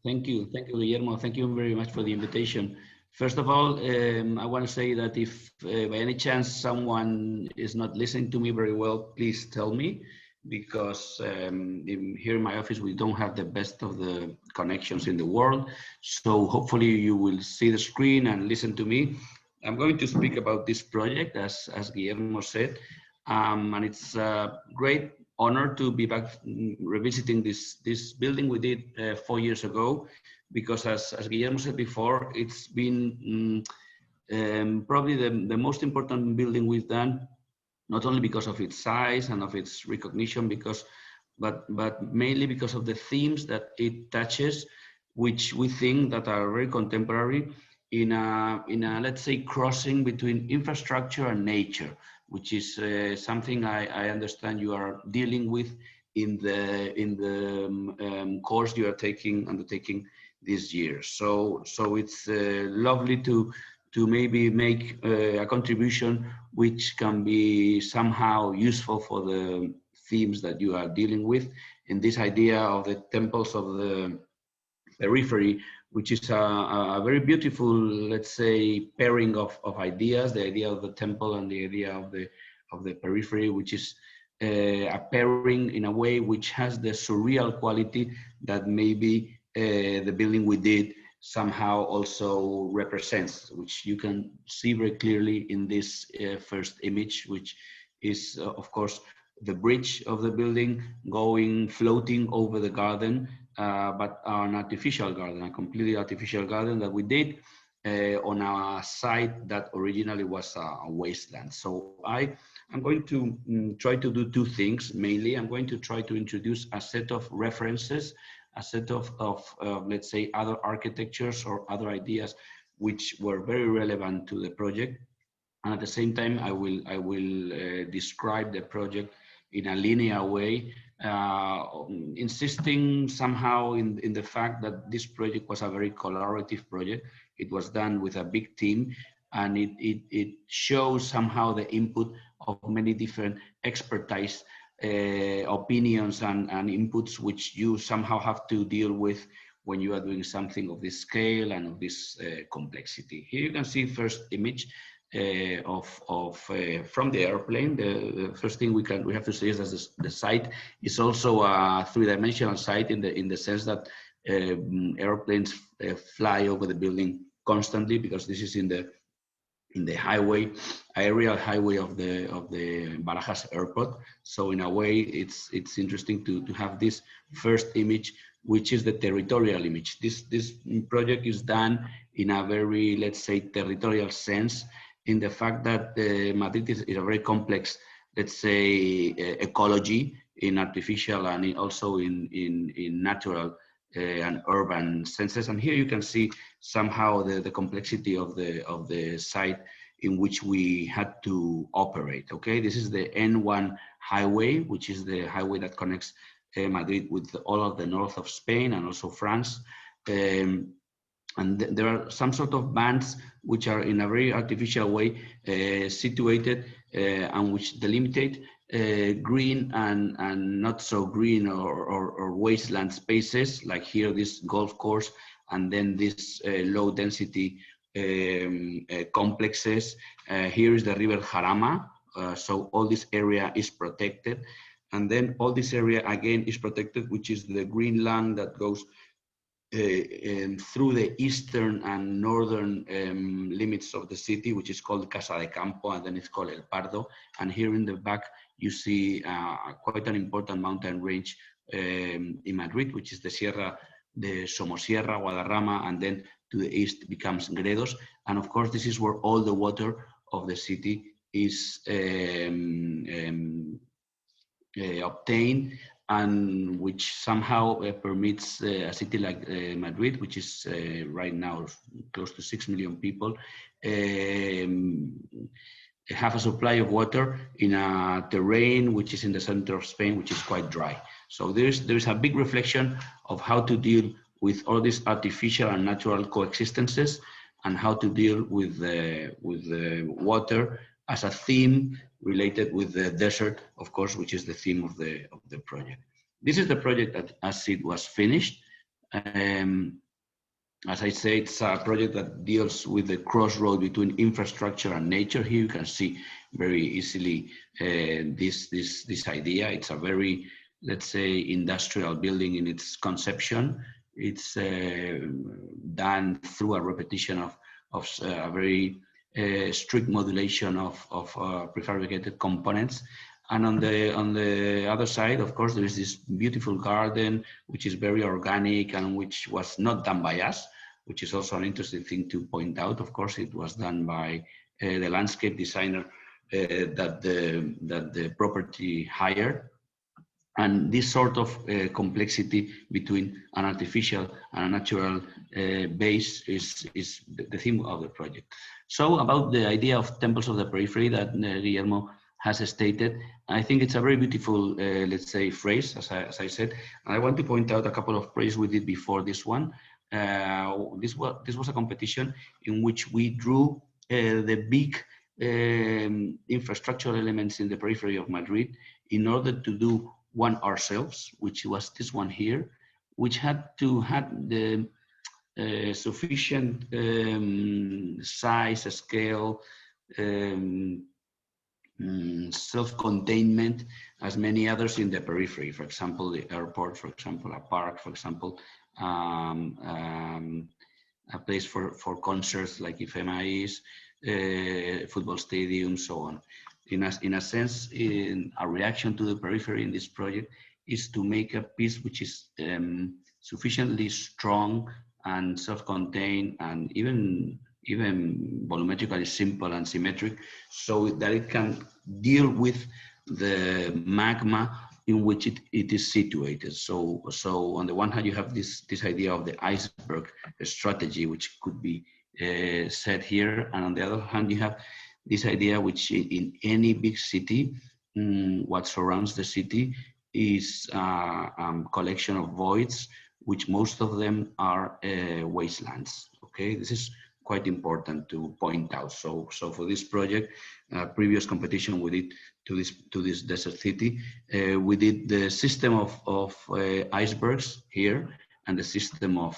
Thank you, Guillermo. Thank you very much for the invitation. First of all, I want to say that if by any chance someone is not listening to me very well, please tell me, because here in my office we don't have the best of the connections in the world. So hopefully you will see the screen and listen to me. I'm going to speak about this project, as Guillermo said, and it's a great honor to be back revisiting this building we did 4 years ago, because as Guillermo said before, it's been probably the most important building we've done, not only because of its size and of its recognition, but mainly because of the themes that it touches, which we think that are very contemporary in a let's say crossing between infrastructure and nature, which is something I understand you are dealing with in the course you are undertaking this year. So it's lovely to maybe make a contribution which can be somehow useful for the themes that you are dealing with in this idea of the temples of the periphery, which is a very beautiful, let's say, pairing of ideas, the idea of the temple and the idea of the periphery, which is a pairing in a way which has the surreal quality that maybe the building we did somehow also represents, which you can see very clearly in this first image, which is, of course, the bridge of the building floating over the garden, but an artificial garden, a completely artificial garden that we did on a site that originally was a wasteland. So I'm going to try to do two things. Mainly, I'm going to try to introduce a set of references, a set of let's say, other architectures or other ideas which were very relevant to the project. And at the same time, I will describe the project in a linear way, insisting somehow in the fact that this project was a very collaborative project. It was done with a big team, and it shows somehow the input of many different expertise, opinions and inputs, which you somehow have to deal with when you are doing something of this scale and of this complexity. Here you can see first image from the airplane. The first thing we have to say is that the site is also a three-dimensional site in the sense that airplanes fly over the building constantly, because this is in the highway, aerial highway of the Barajas airport. So in a way, it's interesting to have this first image, which is the territorial image. This project is done in a very, let's say, territorial sense, in the fact that Madrid is a very complex, let's say, ecology in artificial and also in natural and urban senses. And here you can see somehow the complexity of the site in which we had to operate. Okay, this is the N1 highway, which is the highway that connects Madrid with all of the north of Spain and also France. And there are some sort of bands which are in a very artificial way situated and which delimitate green and not so green or wasteland spaces, like here this golf course, and then this low density complexes. Here is the river Jarama, so all this area is protected, and then all this area again is protected, which is the green land that goes through the eastern and northern limits of the city, which is called Casa de Campo, and then it's called El Pardo. And here in the back, you see quite an important mountain range in Madrid, which is the Sierra de Somosierra, Guadarrama, and then to the east becomes Gredos. And of course, this is where all the water of the city is obtained, and which somehow permits a city like Madrid, which is right now close to 6 million people, have a supply of water in a terrain which is in the center of Spain, which is quite dry. So there's a big reflection of how to deal with all these artificial and natural coexistences, and how to deal with the water as a theme related with the desert, of course, which is the theme of the project. This is the project that, as it was finished. As I say, it's a project that deals with the crossroad between infrastructure and nature. Here you can see very easily this idea. It's a very, let's say, industrial building in its conception. It's done through a repetition of a very strict modulation of prefabricated components. And on the other side, of course, there is this beautiful garden, which is very organic and which was not done by us, which is also an interesting thing to point out. Of course, it was done by the landscape designer that the property hired. And this sort of complexity between an artificial and a natural base is the theme of the project. So about the idea of temples of the periphery that Guillermo has stated, I think it's a very beautiful, let's say, phrase, as I said. And I want to point out a couple of phrases we did before this one. This was a competition in which we drew the big infrastructural elements in the periphery of Madrid in order to do one ourselves, which was this one here, which had to have the sufficient size, scale, self-containment as many others in the periphery. For example, the airport, for example, a park, for example, a place for concerts like IFEMA is, football stadium, so on. In a sense, in a reaction to the periphery in this project is to make a piece which is sufficiently strong and self-contained and even volumetrically simple and symmetric, so that it can deal with the magma in which it is situated. So on the one hand, you have this idea of the iceberg strategy, which could be said here, and on the other hand, you have this idea which in any big city, what surrounds the city is a collection of voids, which most of them are wastelands. Okay, this is quite important to point out. So for this project, previous competition we did to this desert city, we did the system of icebergs here and the system of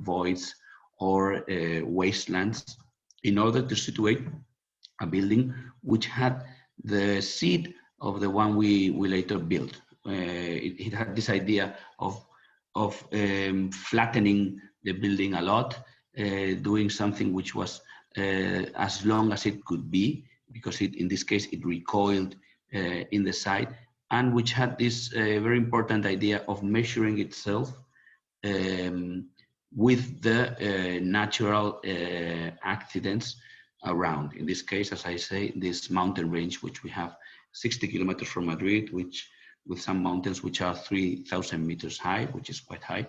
voids or wastelands in order to situate a building which had the seed of the one we later built. It had this idea of flattening the building a lot, doing something which was as long as it could be, because in this case it recoiled in the side, and which had this very important idea of measuring itself with the natural accidents around. In this case, as I say, this mountain range, which we have 60 kilometers from Madrid, which with some mountains which are 3,000 meters high, which is quite high.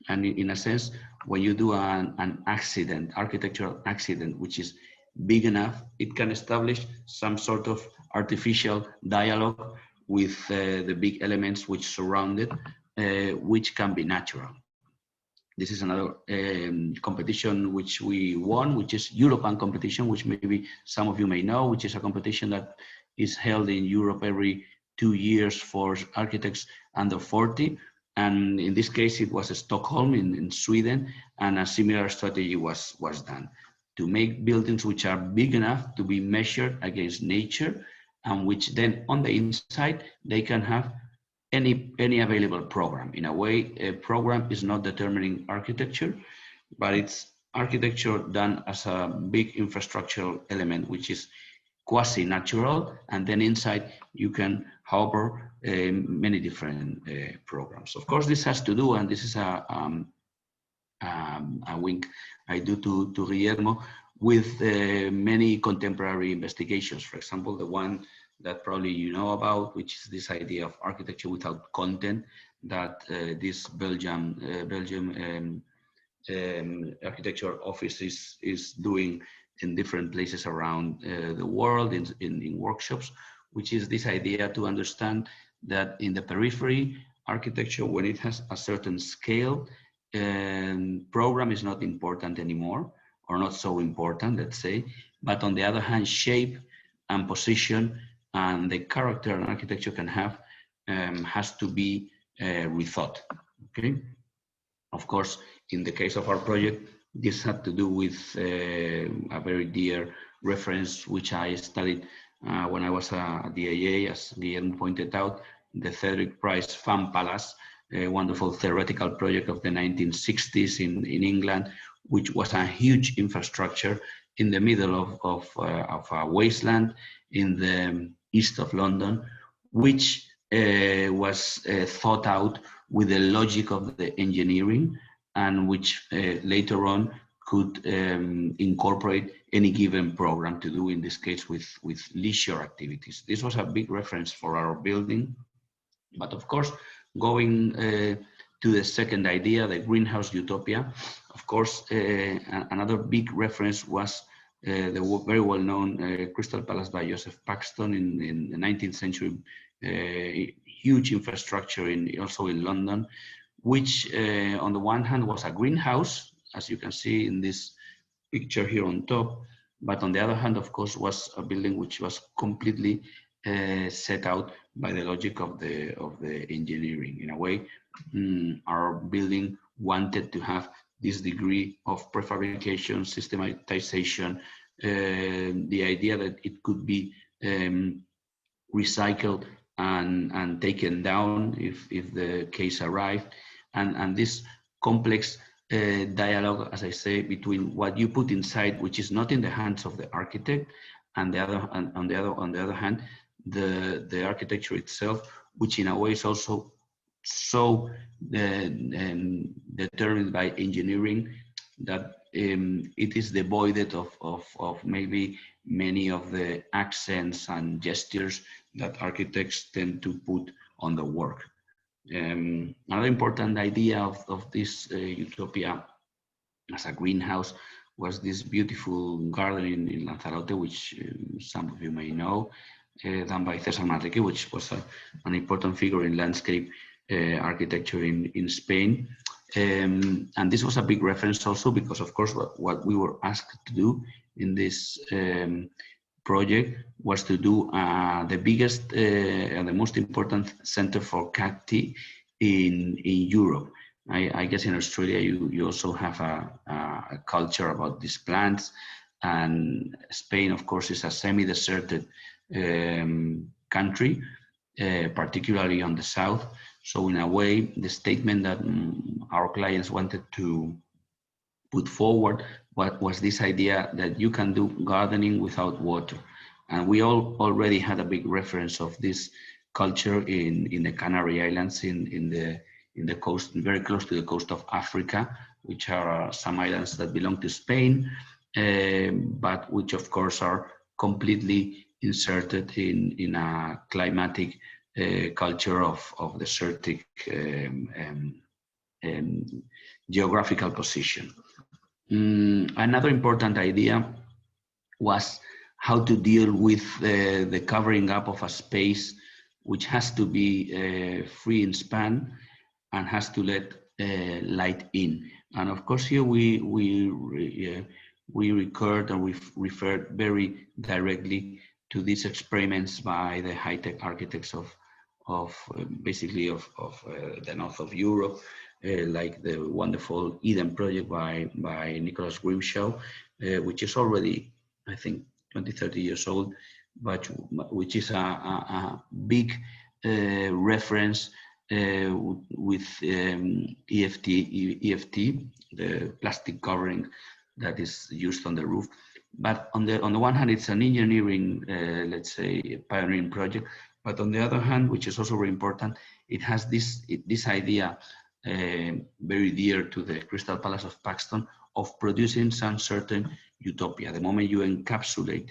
And in a sense, when you do an accident, architectural accident, which is big enough, it can establish some sort of artificial dialogue with the big elements which surround it, which can be natural. This is another competition which we won, which is European competition, which maybe some of you may know, which is a competition that is held in Europe every 2 years for architects under 40. And in this case, it was Stockholm in Sweden, and a similar strategy was done to make buildings which are big enough to be measured against nature, and which then on the inside, they can have any available program. In a way, a program is not determining architecture, but it's architecture done as a big infrastructural element, which is quasi-natural, and then inside you can harbor many different programs. Of course, this has to do, and this is a wink I do to Guillermo, with many contemporary investigations. For example, the one that probably you know about, which is this idea of architecture without content, that this Belgium architecture office is doing in different places around the world in workshops, which is this idea to understand that in the periphery, architecture, when it has a certain scale, program is not important anymore, or not so important, let's say, but on the other hand, shape and position and the character an architecture can have has to be rethought, okay? Of course, in the case of our project, this had to do with a very dear reference which I studied when I was at the AA, as Guillermo pointed out, the Cedric Price Fan Palace, a wonderful theoretical project of the 1960s in England, which was a huge infrastructure in the middle of a wasteland in the east of London, which was thought out with the logic of the engineering, and which later on could incorporate any given program to do, in this case, with leisure activities. This was a big reference for our building. But of course, going to the second idea, the greenhouse utopia, of course, another big reference was the very well-known Crystal Palace by Joseph Paxton in the 19th century, huge infrastructure also in London, which on the one hand was a greenhouse, as you can see in this picture here on top, but on the other hand, of course, was a building which was completely set out by the logic of the engineering. In a way, our building wanted to have this degree of prefabrication, systematization, the idea that it could be recycled and taken down if the case arrived, and this complex dialogue, as I say, between what you put inside, which is not in the hands of the architect, and on the other hand, the architecture itself, which in a way is also so determined by engineering that it is devoid of maybe many of the accents and gestures that architects tend to put on the work. Another important idea of this utopia as a greenhouse was this beautiful garden in Lanzarote, which some of you may know, done by César Manrique, which was an important figure in landscape architecture in Spain. And this was a big reference also because, of course, what we were asked to do in this project was to do the biggest and the most important center for cacti in Europe. I guess in Australia you also have a culture about these plants, and Spain, of course, is a semi-deserted country, particularly on the south. So in a way, the statement that our clients wanted to put forward was this idea that you can do gardening without water. And we already had a big reference of this culture in the Canary Islands, in the coast, very close to the coast of Africa, which are some islands that belong to Spain, but which of course are completely inserted in a climatic culture of desertic geographical position. Another important idea was how to deal with the covering up of a space which has to be free in span and has to let light in. And of course, here we recurred and we referred very directly to these experiments by the high-tech architects of the north of Europe, like the wonderful Eden project by Nicholas Grimshaw, which is already, I think, 20-30 years old, but which is a big reference with EFT, the plastic covering that is used on the roof. But on the one hand, it's an engineering, let's say, pioneering project. But on the other hand, which is also very important, it has this idea very dear to the Crystal Palace of Paxton of producing some certain utopia. The moment you encapsulate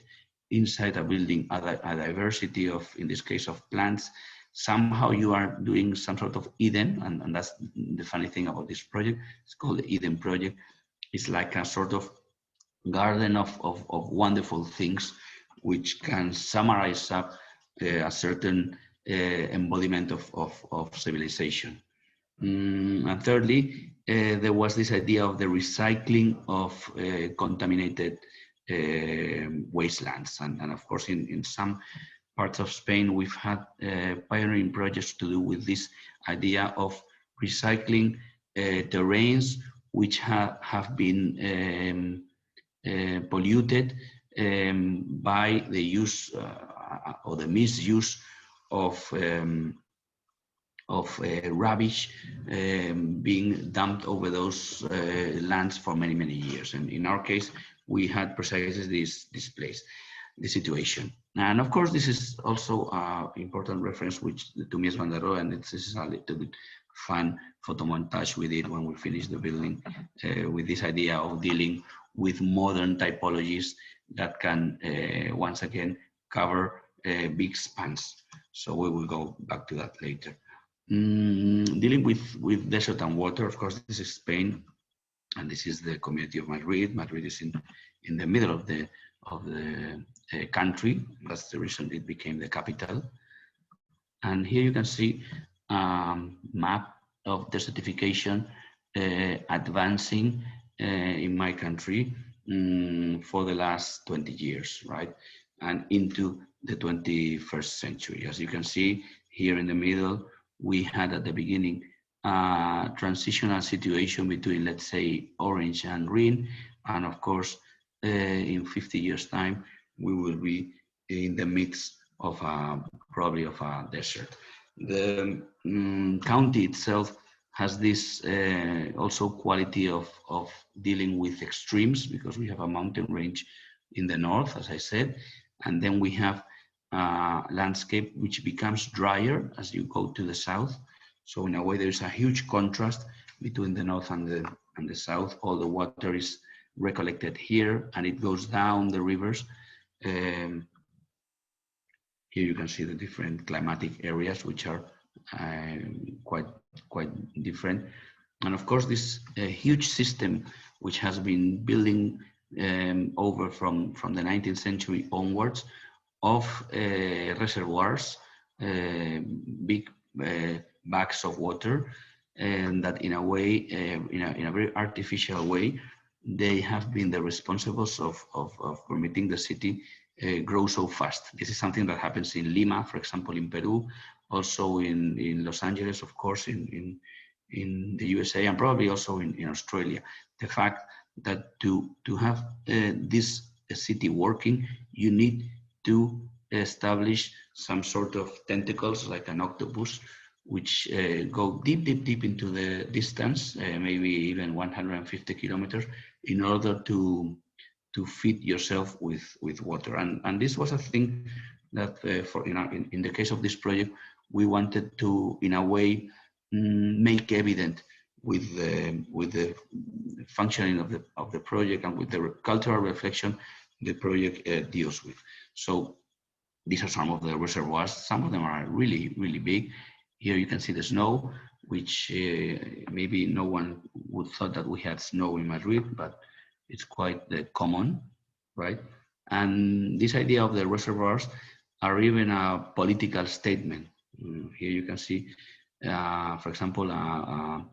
inside a building a diversity of, in this case, of plants, somehow you are doing some sort of Eden, and that's the funny thing about this project. It's called the Eden Project. It's like a sort of garden of wonderful things, which can summarize up a certain embodiment of civilization. And thirdly, there was this idea of the recycling of contaminated wastelands. And of course, in some parts of Spain, we've had pioneering projects to do with this idea of recycling terrains which have been polluted by the use or the misuse of rubbish being dumped over those lands for many, many years. And in our case, we had precisely this place, the situation. And of course, this is also an important reference, which to Mies van der Rohe, and this is a little bit fun photo montage we did when we finished the building, with this idea of dealing with modern typologies that can, once again, cover big spans. So we will go back to that later. Dealing with desert and water, of course, this is Spain, and this is the community of Madrid. Madrid is in the middle of the country. That's the reason it became the capital. And here you can see a map of desertification advancing in my country for the last 20 years, right? And into the 21st century. As you can see here in the middle, we had at the beginning a transitional situation between, let's say, orange and green. And of course, in 50 years' time, we will be in the midst of probably of a desert. The county itself has this also quality of dealing with extremes, because we have a mountain range in the north, as I said, and then we have landscape which becomes drier as you go to the south. So in a way, there's a huge contrast between the north and the south. All the water is recollected here, and it goes down the rivers. Here you can see the different climatic areas, which are quite different. And of course, this huge system, which has been building over from the 19th century onwards, of reservoirs, big bags of water, and that in a way, in a very artificial way, they have been the responsibles of permitting the city grow so fast. This is something that happens in Lima, for example, in Peru, also in Los Angeles, of course, in the USA, and probably also in Australia. The fact that to have this city working, you need to establish some sort of tentacles, like an octopus, which go deep into the distance, maybe even 150 kilometers, in order to feed yourself with water. And this was a thing that, in the case of this project, we wanted to, in a way, make evident with the functioning of the project and with the cultural reflection the project deals with. So these are some of the reservoirs. Some of them are really, really big. Here you can see the snow, which maybe no one would thought that we had snow in Madrid, but it's quite common, right? And this idea of the reservoirs are even a political statement. Here you can see, for example, a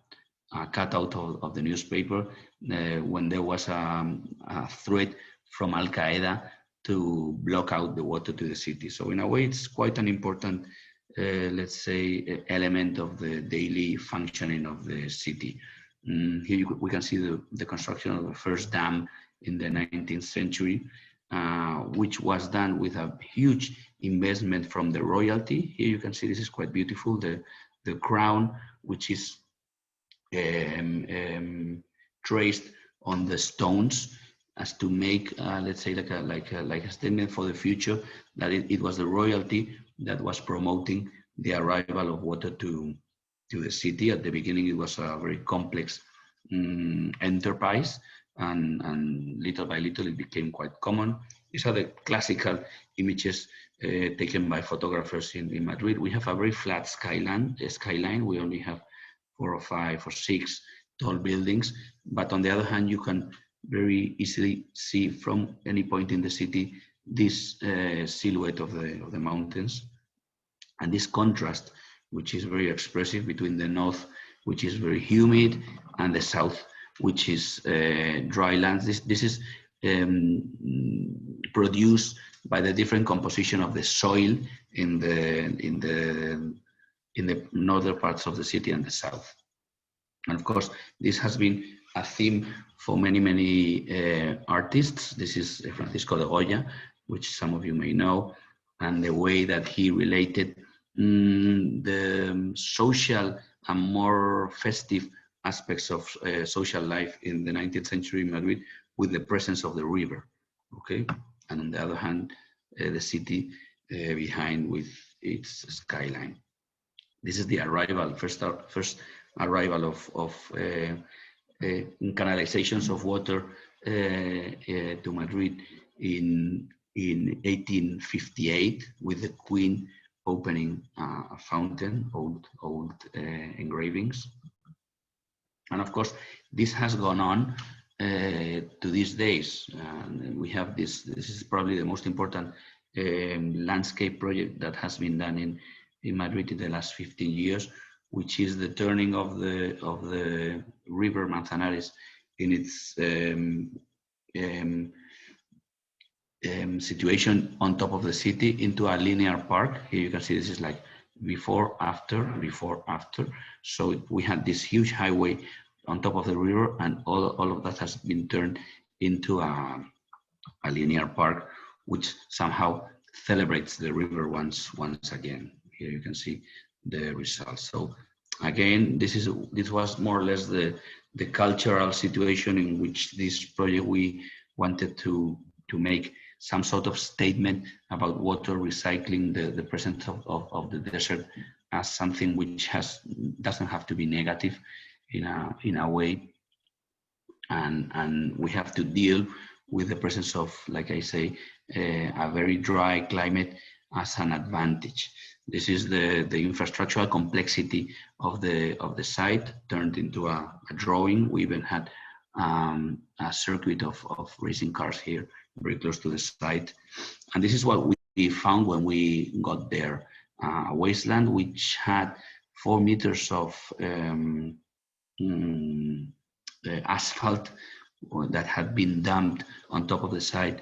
cutout of the newspaper when there was a threat from Al Qaeda to block out the water to the city. So in a way, it's quite an important, let's say, element of the daily functioning of the city. Here we can see the construction of the first dam in the 19th century, which was done with a huge investment from the royalty. Here you can see, this is quite beautiful, the crown, which is traced on the stones, as to make, let's say, like a statement for the future, that it was the royalty that was promoting the arrival of water to the city. At the beginning, it was a very complex enterprise, and little by little, it became quite common. These are the classical images taken by photographers in Madrid. We have a very flat skyline. We only have 4 or 5 or 6 tall buildings, but on the other hand, you can very easily see from any point in the city this silhouette of the mountains, and this contrast, which is very expressive, between the north, which is very humid, and the south, which is dry lands. This is produced by the different composition of the soil in the northern parts of the city and the south. And of course, this has been a theme for many artists. This is Francisco de Goya, which some of you may know, and the way that he related the social and more festive aspects of social life in the 19th century in Madrid with the presence of the river, okay? And on the other hand, the city behind with its skyline. This is the arrival, first arrival of canalizations of water to Madrid in 1858 with the Queen opening a fountain, old engravings. And of course, this has gone on to these days. We have this is probably the most important landscape project that has been done in Madrid in the last 15 years, which is the turning of the river Manzanares in its situation on top of the city into a linear park. Here you can see this is like before, after. So we had this huge highway on top of the river, and all of that has been turned into a linear park, which somehow celebrates the river once again. Here you can see the results. So again, this was more or less the cultural situation in which this project we wanted to make some sort of statement about water recycling, the presence of the desert as something which doesn't have to be negative in a way, and we have to deal with the presence of, like I say, a very dry climate as an advantage. This is the infrastructural complexity of the site turned into a drawing. We even had a circuit of racing cars here, very close to the site. And this is what we found when we got there. A wasteland which had 4 meters of asphalt that had been dumped on top of the site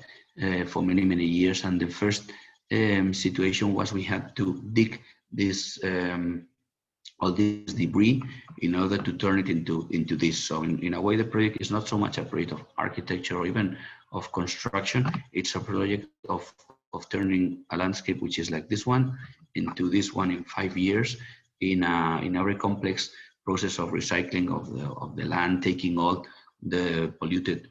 for many years. And the first situation was we had to dig this all this debris in order to turn it into this. So in a way, the project is not so much a project of architecture or even of construction. It's a project of turning a landscape which is like this one into this one in 5 years in a very complex process of recycling of the land, taking all the polluted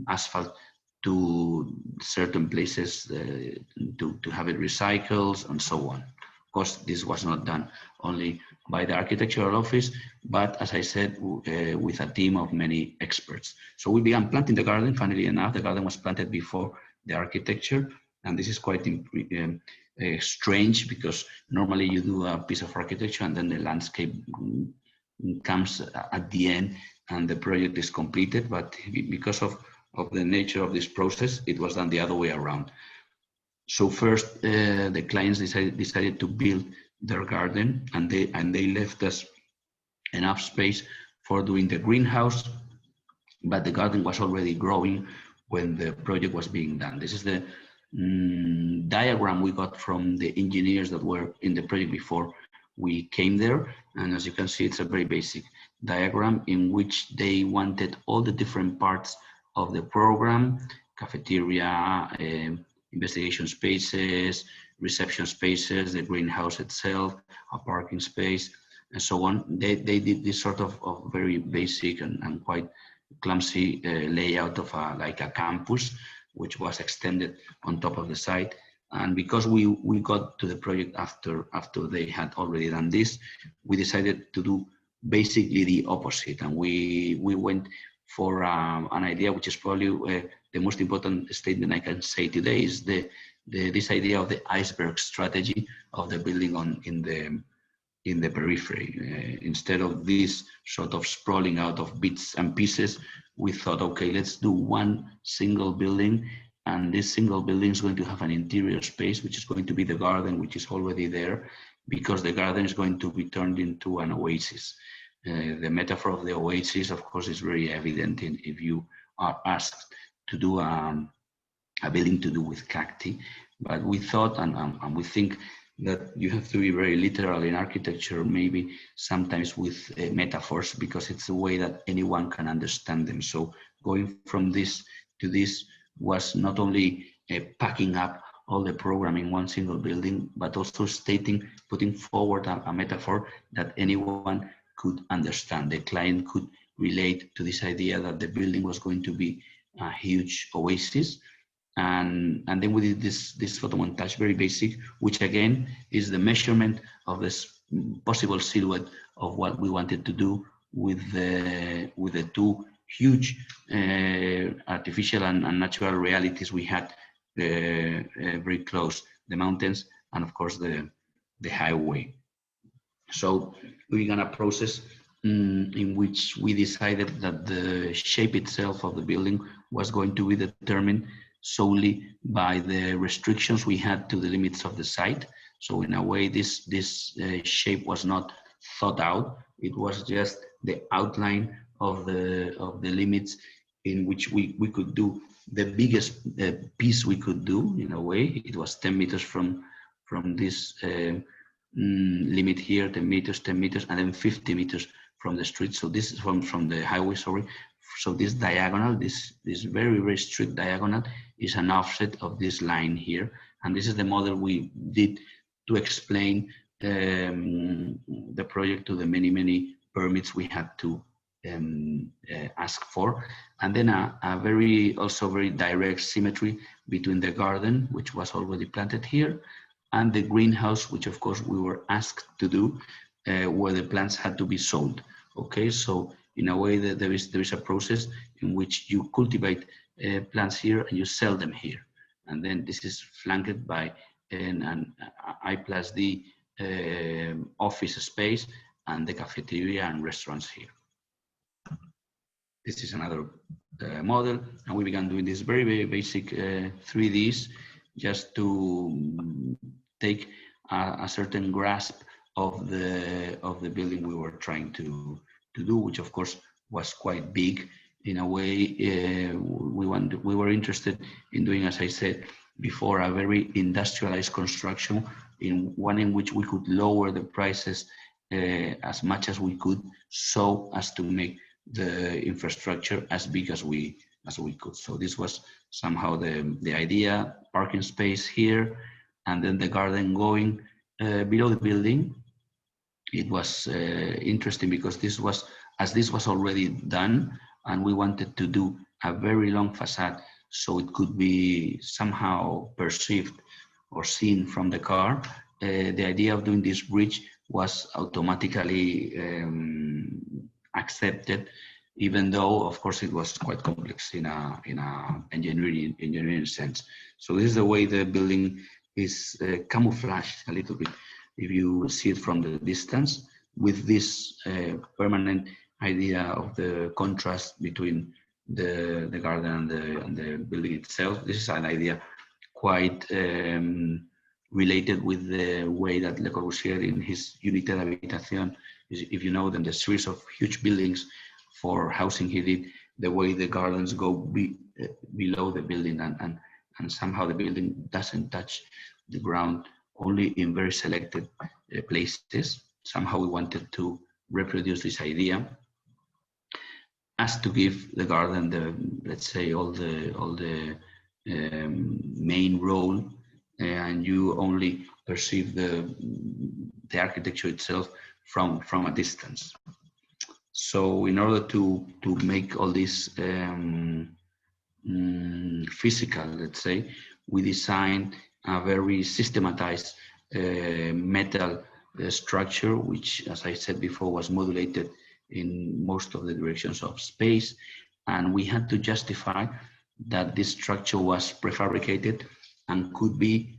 asphalt to certain places to have it recycled and so on. Of course, this was not done only by the architectural office, but as I said, with a team of many experts. So we began planting the garden. Funnily enough, the garden was planted before the architecture, and this is quite strange because normally you do a piece of architecture and then the landscape comes at the end and the project is completed. But because of the nature of this process, it was done the other way around. So first, the clients decided to build their garden, and they left us enough space for doing the greenhouse, but the garden was already growing when the project was being done. This is the diagram we got from the engineers that were in the project before we came there. And as you can see, it's a very basic diagram in which they wanted all the different parts of the program: cafeteria, investigation spaces, reception spaces, the greenhouse itself, a parking space, and so on. They did this sort of very basic and quite clumsy layout of like a campus, which was extended on top of the site. And because we got to the project after they had already done this, we decided to do basically the opposite. And we went for an idea which is probably the most important statement I can say today, is this idea of the iceberg strategy of the building in the periphery. Instead of this sort of sprawling out of bits and pieces, we thought, okay, let's do one single building, and this single building is going to have an interior space, which is going to be the garden, which is already there, because the garden is going to be turned into an oasis. The metaphor of the oasis, of course, is very evident if you are asked to do a building to do with cacti. But we thought, and we think that you have to be very literal in architecture, maybe sometimes with metaphors, because it's a way that anyone can understand them. So going from this to this was not only packing up all the program in one single building, but also putting forward a metaphor that anyone could understand. The client could relate to this idea that the building was going to be a huge oasis. And then we did this photo montage, very basic, which again is the measurement of this possible silhouette of what we wanted to do with the two huge artificial and natural realities we had very close, the mountains and of course the highway. So we began a process in which we decided that the shape itself of the building was going to be determined solely by the restrictions we had to the limits of the site. So in a way, this shape was not thought out. It was just the outline of the limits in which we could do the biggest piece we could do. In a way, it was 10 meters from this limit here, 10 meters, and then 50 meters from the street. So this is from the highway, sorry. So this diagonal, this very, very strict diagonal is an offset of this line here. And this is the model we did to explain the project to the many permits we had to ask for. And then also very direct symmetry between the garden, which was already planted here, and the greenhouse, which of course we were asked to do, where the plants had to be sold. Okay, so in a way that there is a process in which you cultivate plants here and you sell them here, and then this is flanked by an I+D office space and the cafeteria and restaurants here. This is another model, and we began doing this very, very basic 3Ds just to take a certain grasp of the building we were trying to do, which of course was quite big. In a way, we were interested in doing, as I said before, a very industrialized construction, in one in which we could lower the prices as much as we could, so as to make the infrastructure as big as we could. So this was somehow the idea: parking space here, and then the garden going below the building. It was interesting because this was already done, and we wanted to do a very long facade so it could be somehow perceived or seen from the car. The idea of doing this bridge was automatically accepted, even though of course it was quite complex in a engineering sense. So this is the way the building is camouflaged a little bit, if you see it from the distance, with this permanent idea of the contrast between the garden and the building itself. This is an idea quite related with the way that Le Corbusier, in his Unité d'Habitation, if you know them, the series of huge buildings for housing he did, the way the gardens go below the building, and somehow the building doesn't touch the ground, only in very selected places. Somehow we wanted to reproduce this idea as to give the garden the, let's say, all the main role, and you only perceive the architecture itself from a distance. So in order to make all this physical, let's say, we designed a very systematized metal structure, which, as I said before, was modulated in most of the directions of space. And we had to justify that this structure was prefabricated and could be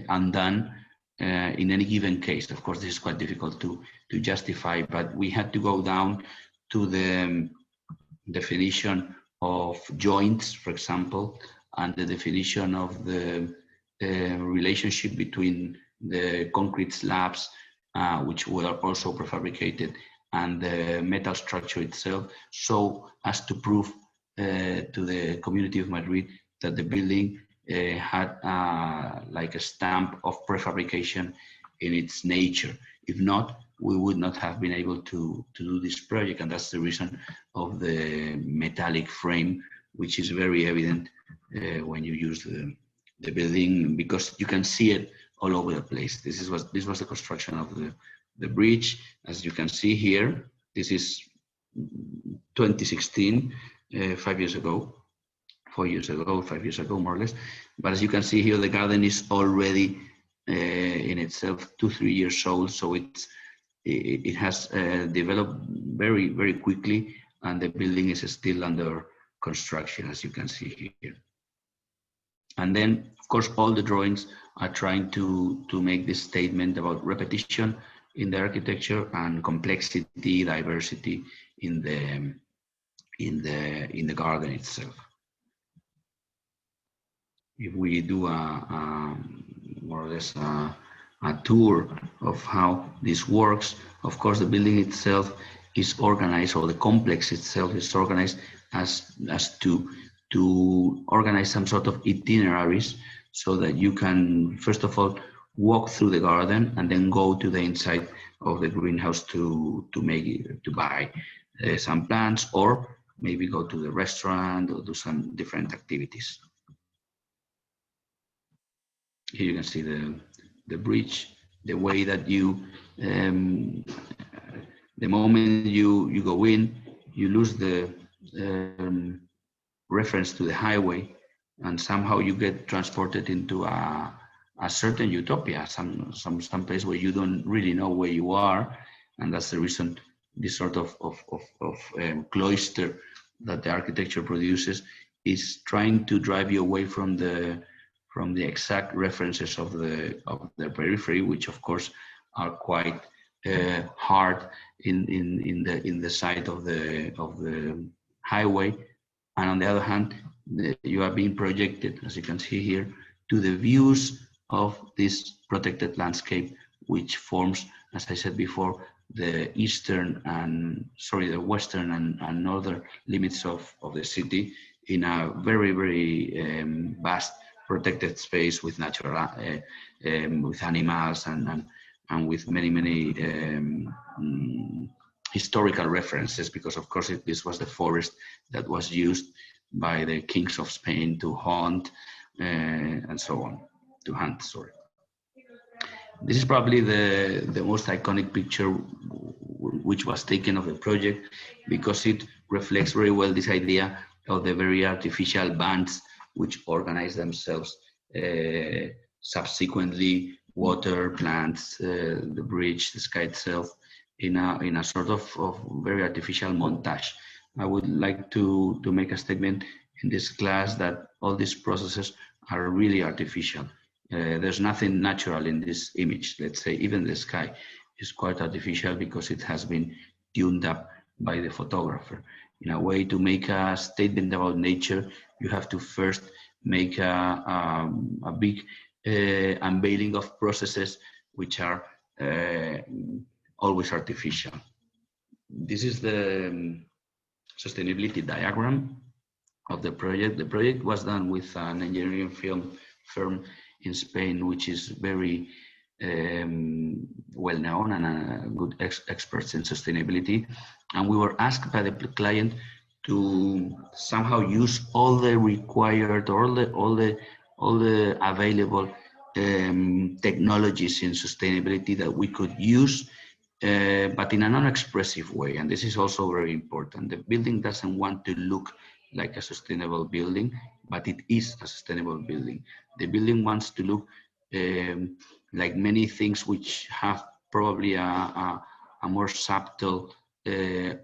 undone in any given case. Of course, this is quite difficult to justify, but we had to go down to the definition of joints, for example, and the definition of the relationship between the concrete slabs, which were also prefabricated, and the metal structure itself, so as to prove to the community of Madrid that the building had like a stamp of prefabrication in its nature. If not, we would not have been able to do this project, and that's the reason of the metallic frame, which is very evident when you use the building, because you can see it all over the place. This was the construction of the bridge. As you can see here, this is 2016, 5 years ago, 4 years ago, 5 years ago, more or less. But as you can see here, the garden is already in itself 2-3 years old, so it has developed very, very quickly, and the building is still under construction, as you can see here. And then, of course, all the drawings are trying to make this statement about repetition in the architecture and complexity, diversity in the garden itself. If we do more or less a tour of how this works, of course, the building itself is organized, or the complex itself is organized as to organize some sort of itineraries, so that you can, first of all, walk through the garden and then go to the inside of the greenhouse to buy some plants, or maybe go to the restaurant or do some different activities. Here you can see the bridge, the way that you, the moment you go in, you lose the reference to the highway, and somehow you get transported into a certain utopia, some place where you don't really know where you are, and that's the reason this sort of cloister that the architecture produces is trying to drive you away from the exact references of the periphery, which of course are quite hard in the side of the highway, and on the other hand, you are being projected, as you can see here, to the views of this protected landscape, which forms, as I said before, the western and northern limits of the city, in a very, very vast protected space with natural, with animals and with many historical references, because of course this was the forest that was used by the kings of Spain to hunt and so on, to hunt, sorry. This is probably the most iconic picture which was taken of the project, because it reflects very well this idea of the very artificial bands which organize themselves, subsequently water, plants, the bridge, the sky itself, in a sort of very artificial montage. I would like to make a statement in this class that all these processes are really artificial. There's nothing natural in this image. Let's say even the sky is quite artificial, because it has been tuned up by the photographer. In a way, to make a statement about nature, you have to first make a big unveiling of processes which are always artificial. This is the sustainability diagram of the project. The project was done with an engineering firm in Spain, which is very well known and good experts in sustainability. And we were asked by the client to somehow use all the required, all the available technologies in sustainability that we could use, but in a non-expressive way. And this is also very important. The building doesn't want to look like a sustainable building, but it is a sustainable building. The building wants to look like many things which have probably a more subtle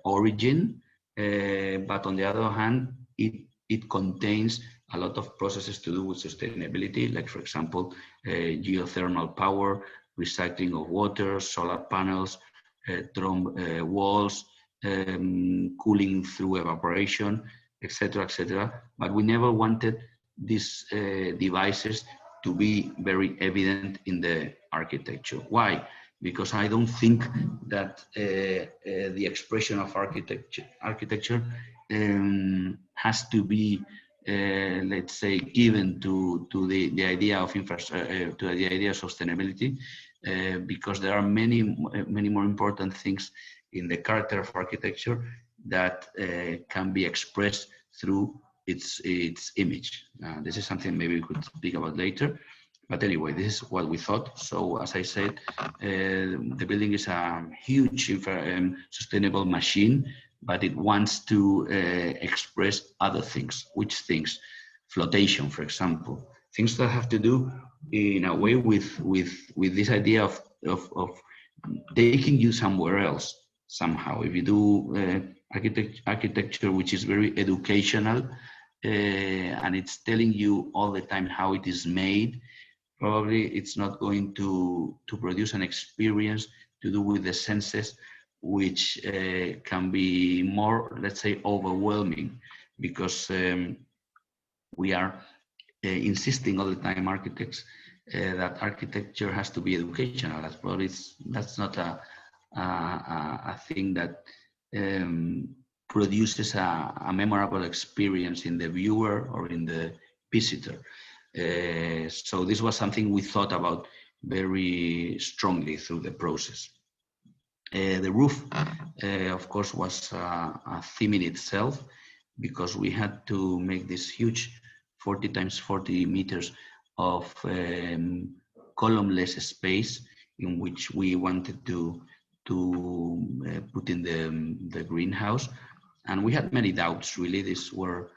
origin, but on the other hand, it contains a lot of processes to do with sustainability, like, for example, geothermal power, recycling of water, solar panels, walls, cooling through evaporation, etc., etc. But we never wanted these devices to be very evident in the architecture. Why? Because I don't think that the expression of architecture has to be let's say, given to the idea of infrastructure, to the idea of sustainability, because there are many more important things in the character of architecture that can be expressed through its image. This is something maybe we could speak about later. But anyway, this is what we thought. So as I said, the building is a huge sustainable machine, but it wants to express other things. Which things? Flotation, for example. Things that have to do in a way with this idea of taking you somewhere else somehow. If you do architecture which is very educational, and it's telling you all the time how it is made, probably it's not going to produce an experience to do with the senses, which can be more, let's say, overwhelming, because we are insisting all the time, architects, that architecture has to be educational. That's not a thing that produces a memorable experience in the viewer or in the visitor. So this was something we thought about very strongly through the process. The roof, of course, was a theme in itself, because we had to make this huge 40 times 40 meters of columnless space in which we wanted to put in the greenhouse. And we had many doubts, really. These were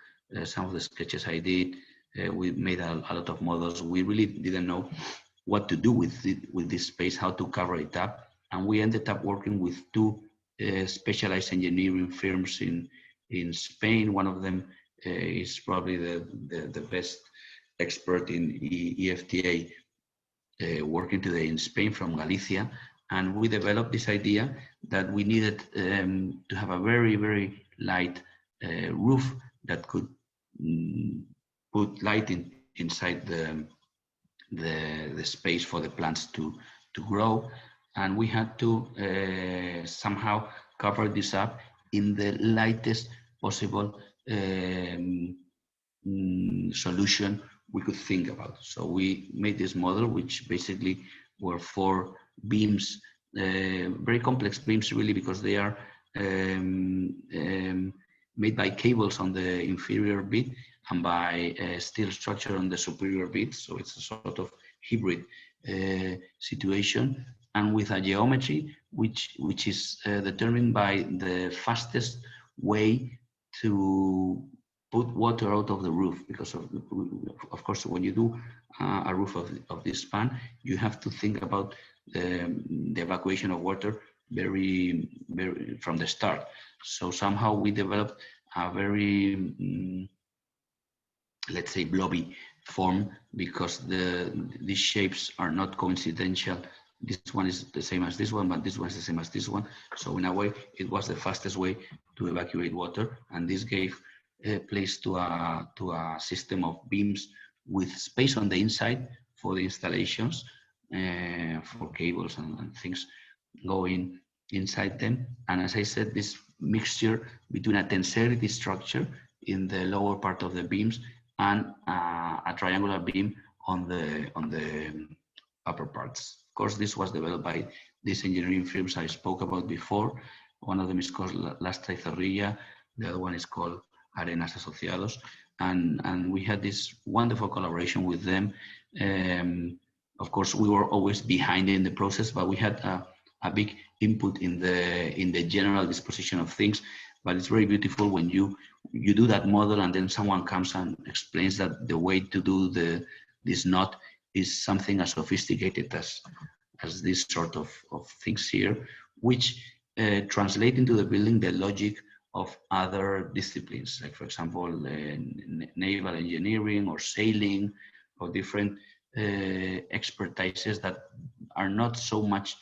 some of the sketches I did. We made a lot of models. We really didn't know what to do with this space, how to cover it up. And we ended up working with two specialized engineering firms in Spain. One of them is probably the best expert in EFTA working today in Spain, from Galicia. And we developed this idea that we needed to have a very, very light roof that could put light inside the space for the plants to grow. And we had to somehow cover this up in the lightest possible solution we could think about. So we made this model, which basically were 4 beams, very complex beams, really, because they are made by cables on the inferior bit and by steel structure on the superior bit. So it's a sort of hybrid situation, and with a geometry which is determined by the fastest way to put water out of the roof, because of course, when you do a roof of this span, you have to think about the evacuation of water very from the start. So somehow we developed a very let's say blobby form, because these shapes are not coincidental. This one is the same as this one, but this one is the same as this one. So in a way, it was the fastest way to evacuate water, and this gave place to a system of beams with space on the inside for the installations, for cables and things going inside them. And as I said, this mixture between a tenserity structure in the lower part of the beams and a triangular beam on the upper parts. Of course, this was developed by these engineering firms I spoke about before. One of them is called Lastra y Zorrilla, the other one is called Arenas Asociados, and we had this wonderful collaboration with them. Of course, we were always behind in the process, but we had a big input in the general disposition of things. But it's very beautiful when you do that model and then someone comes and explains that the way to do this knot is something as sophisticated as this sort of things here, which translate into the building the logic of other disciplines, like for example, naval engineering or sailing, or different expertises that are not so much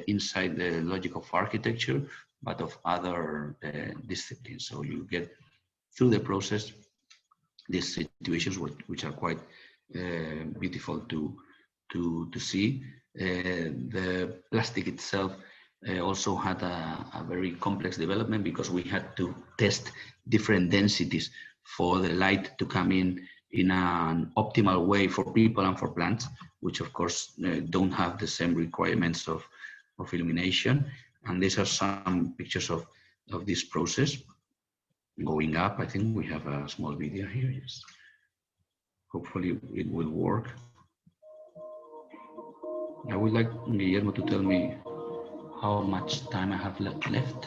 inside the logic of architecture, but of other disciplines. So you get through the process these situations which are quite beautiful to see. The plastic itself also had a very complex development, because we had to test different densities for the light to come in an optimal way for people and for plants, which of course don't have the same requirements of illumination. And these are some pictures of this process going up. I think we have a small video here. Yes. Hopefully it will work. I would like Guillermo to tell me how much time I have left.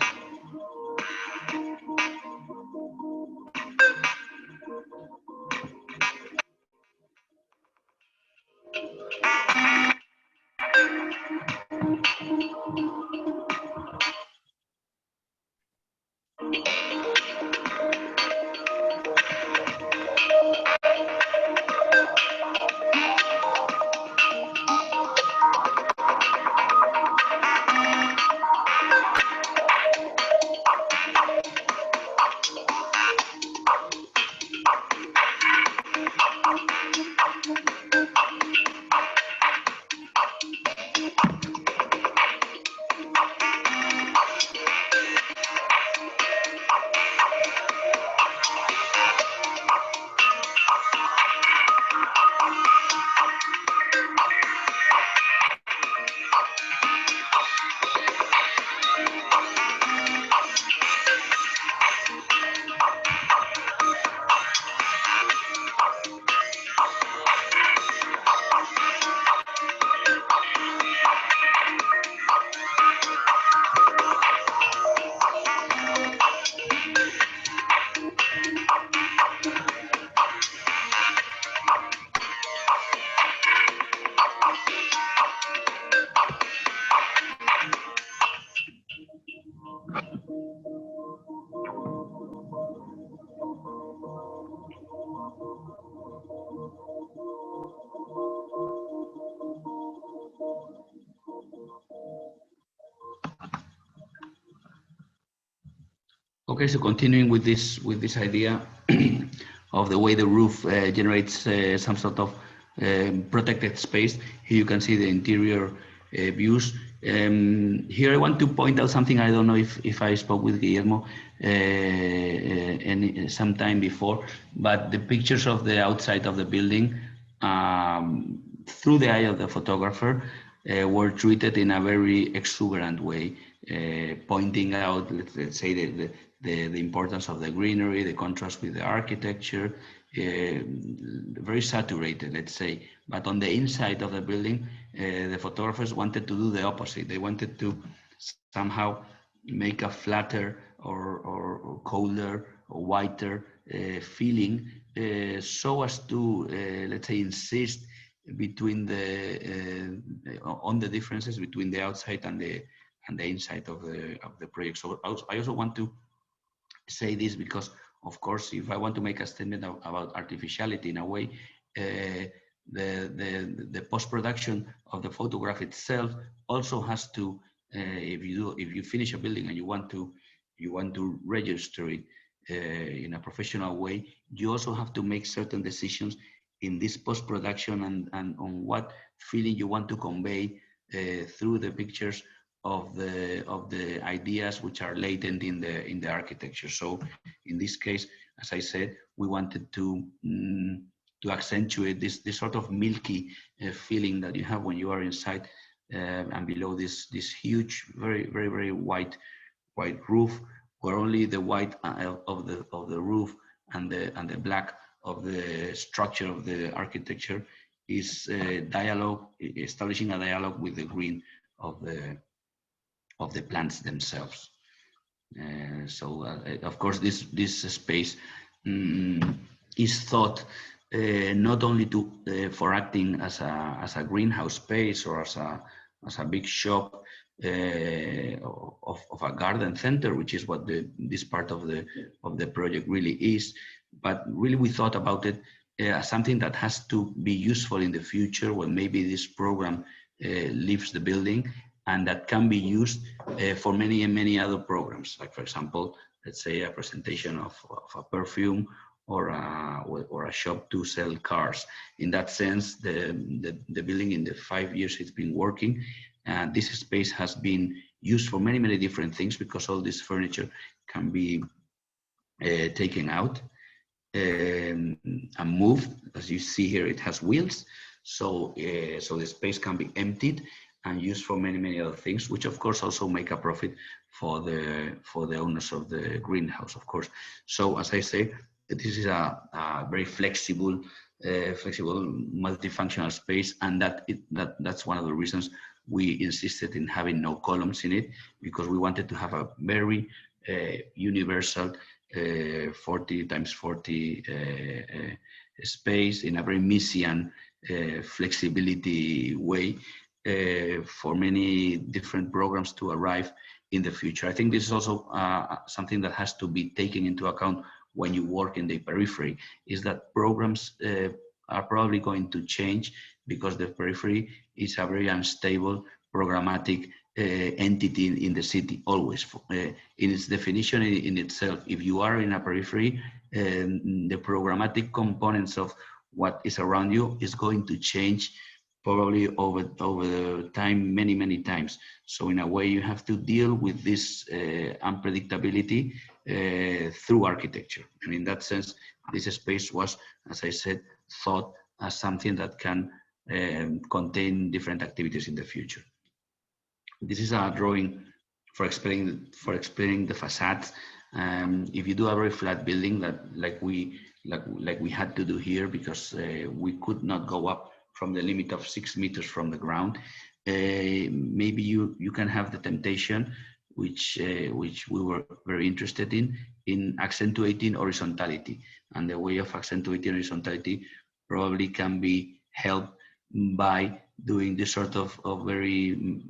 Okay, so continuing with this idea of the way the roof generates some sort of protected space. Here you can see the interior views. Here I want to point out something. I don't know if I spoke with Guillermo some time before, but the pictures of the outside of the building through the eye of the photographer were treated in a very exuberant way, pointing out, let's say, the importance of the greenery, the contrast with the architecture, very saturated, let's say. But on the inside of the building, the photographers wanted to do the opposite. They wanted to somehow make a flatter or colder or whiter feeling, so as to, let's say, insist between on the differences between the outside and the inside of the project. So I also want to say this because, of course, if I want to make a statement about artificiality in a way, the post-production of the photograph itself also has to, if you finish a building and you want to register it in a professional way, you also have to make certain decisions in this post-production and on what feeling you want to convey through the pictures of the ideas which are latent in the architecture. So in this case, as I said, we wanted to accentuate this sort of milky feeling that you have when you are inside and below this huge, very white roof, where only the white of the roof and the black of the structure of the architecture is establishing a dialogue with the green of the plants themselves. Of course, this space is thought not only for acting as a greenhouse space or as a big shop of a garden center, which is what this part of the project really is, but really we thought about it as something that has to be useful in the future when maybe this program leaves the building, and that can be used for many other programs, like, for example, let's say a presentation of a perfume or a shop to sell cars. In that sense, the building, in the 5 years it's been working, this space has been used for many different things, because all this furniture can be taken out. and moved. As you see here, it has wheels, so so the space can be emptied and used for many other things, which of course also make a profit for the owners of the greenhouse, of course. So as I say, this is a very flexible multifunctional space, and that's one of the reasons we insisted in having no columns in it, because we wanted to have a very universal 40 times 40 space in a very Miesian flexibility way for many different programs to arrive in the future. I think this is also something that has to be taken into account when you work in the periphery, is that programs are probably going to change, because the periphery is a very unstable programmatic entity in the city, always. In its definition in itself, if you are in a periphery, the programmatic components of what is around you is going to change probably over the time many times. So in a way, you have to deal with this unpredictability through architecture. And in that sense, this space was, as I said, thought as something that can contain different activities in the future. This is a drawing for explaining the facades. If you do a very flat building, that like we had to do here, because we could not go up from the limit of 6 meters from the ground, maybe you can have the temptation, which we were very interested in accentuating horizontality. And the way of accentuating horizontality probably can be helped by doing this sort of very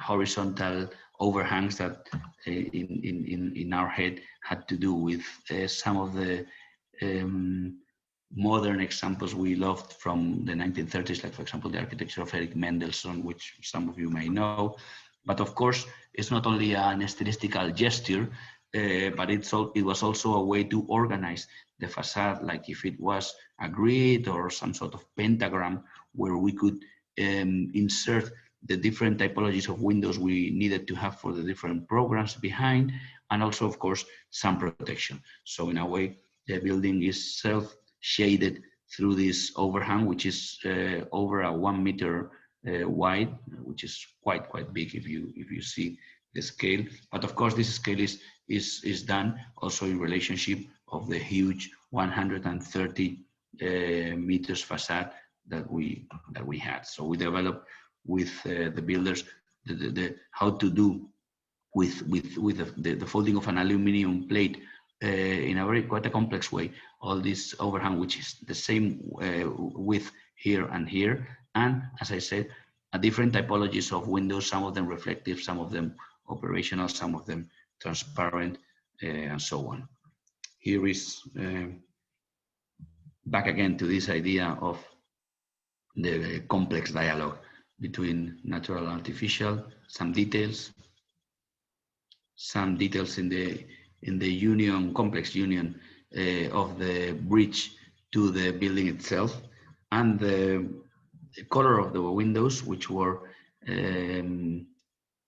horizontal overhangs that in our head had to do with some of the modern examples we loved from the 1930s, like for example the architecture of Eric Mendelssohn, which some of you may know. But of course, it's not only an stilistical gesture, but it was also a way to organize the facade, like if it was a grid or some sort of pentagram where we could insert the different typologies of windows we needed to have for the different programs behind, and also, of course, some protection. So in a way, the building is self-shaded through this overhang, which is over a 1 meter wide, which is quite big if you see the scale. But of course, this scale is done also in relationship of the huge 130 meters facade that we had. So we developed with the builders how to do with the folding of an aluminum plate in a very quite a complex way, all this overhang, which is the same width here and here, and as I said, a different typologies of windows, some of them reflective, some of them operational, some of them transparent, and so on. Here is back again to this idea of the complex dialogue between natural and artificial, some details in the union, complex union of the bridge to the building itself, and the color of the windows, which were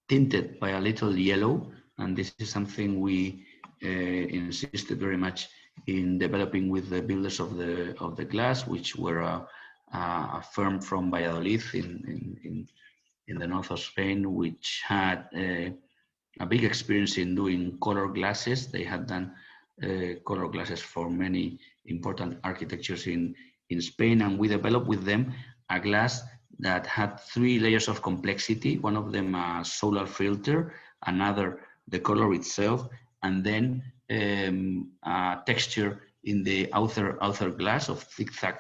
tinted by a little yellow. And this is something we insisted very much in developing with the builders of the glass, which were a firm from Valladolid in the north of Spain, which had a big experience in doing color glasses. They had done color glasses for many important architectures in Spain, and we developed with them a glass that had 3 layers of complexity. One of them a solar filter, another the color itself, and then a texture in the outer glass of zigzag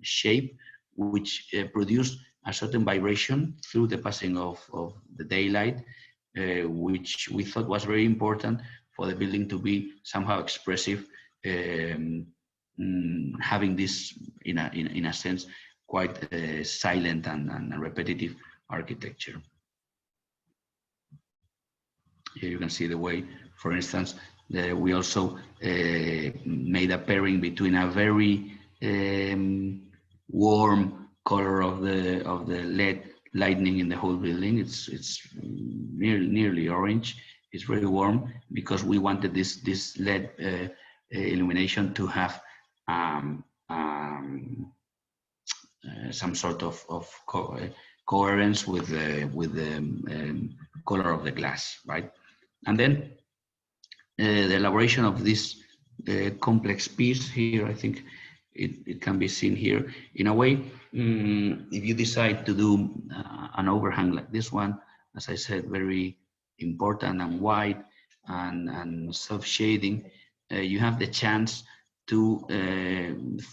shape, which produced a certain vibration through the passing of the daylight, which we thought was very important for the building to be somehow expressive, having this in a sense quite silent and repetitive architecture. Here you can see the way, for instance, we also made a pairing between a very warm color of the LED lighting in the whole building. It's nearly orange, it's very warm because we wanted this LED illumination to have some sort of coherence with the color of the glass, right? And then the elaboration of this complex piece here, I think it can be seen here. In a way, if you decide to do an overhang like this one, as I said, very important and wide and self-shading, you have the chance to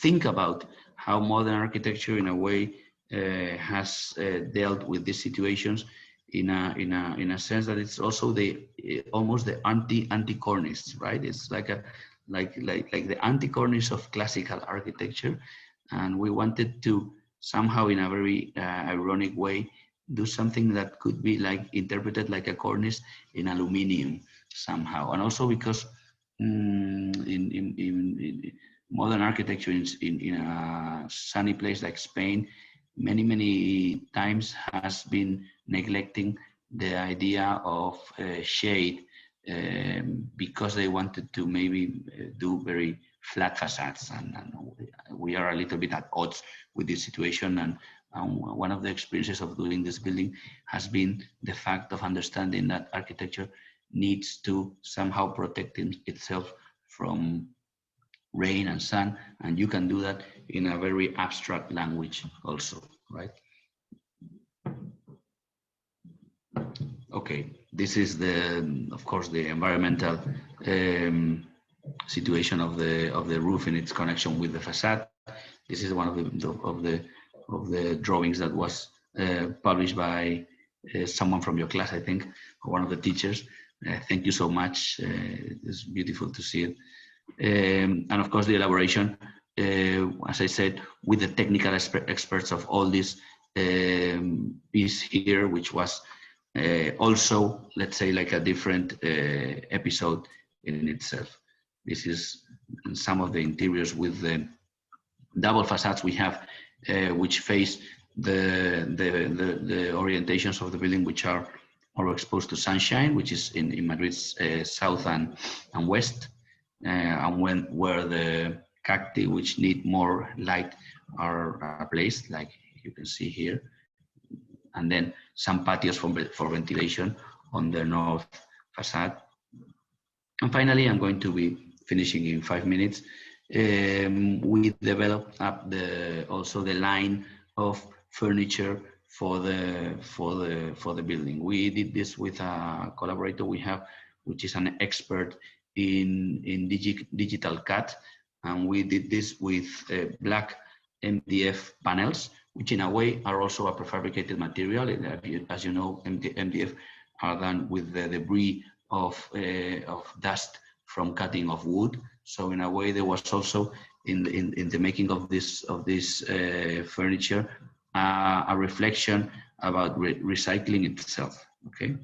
think about how modern architecture, in a way, has dealt with these situations in a sense that it's also almost the anti-cornice, right? It's like the anti-cornice of classical architecture, and we wanted to somehow, in a very ironic way, do something that could be like interpreted like a cornice in aluminium somehow, and also because in modern architecture in a sunny place like Spain, many times has been neglecting the idea of shade because they wanted to maybe do very flat facades, and we are a little bit at odds with this situation. And one of the experiences of doing this building has been the fact of understanding that architecture needs to somehow protect itself from rain and sun, and you can do that in a very abstract language also, right? Okay, this is of course, the environmental situation of the roof in its connection with the facade. This is one of the drawings that was published by someone from your class, I think, or one of the teachers. Thank you so much. It's beautiful to see it. And of course, the elaboration, as I said, with the technical experts of all this piece here, which was also, let's say, like a different episode in itself. This is some of the interiors with the double facades we have, which face the orientations of the building, which are more exposed to sunshine, which is in Madrid's south and west, and where the cacti, which need more light, are placed, like you can see here. And then some patios for ventilation on the north facade. And finally, I'm going to be finishing in 5 minutes. We developed up also the line of furniture for the building. We did this with a collaborator we have, which is an expert in digital CAD, and we did this with black MDF panels, which in a way are also a prefabricated material. As you know, MDF are done with the debris of dust from cutting of wood. So in a way, there was also in the making of this furniture a reflection about recycling itself. Okay,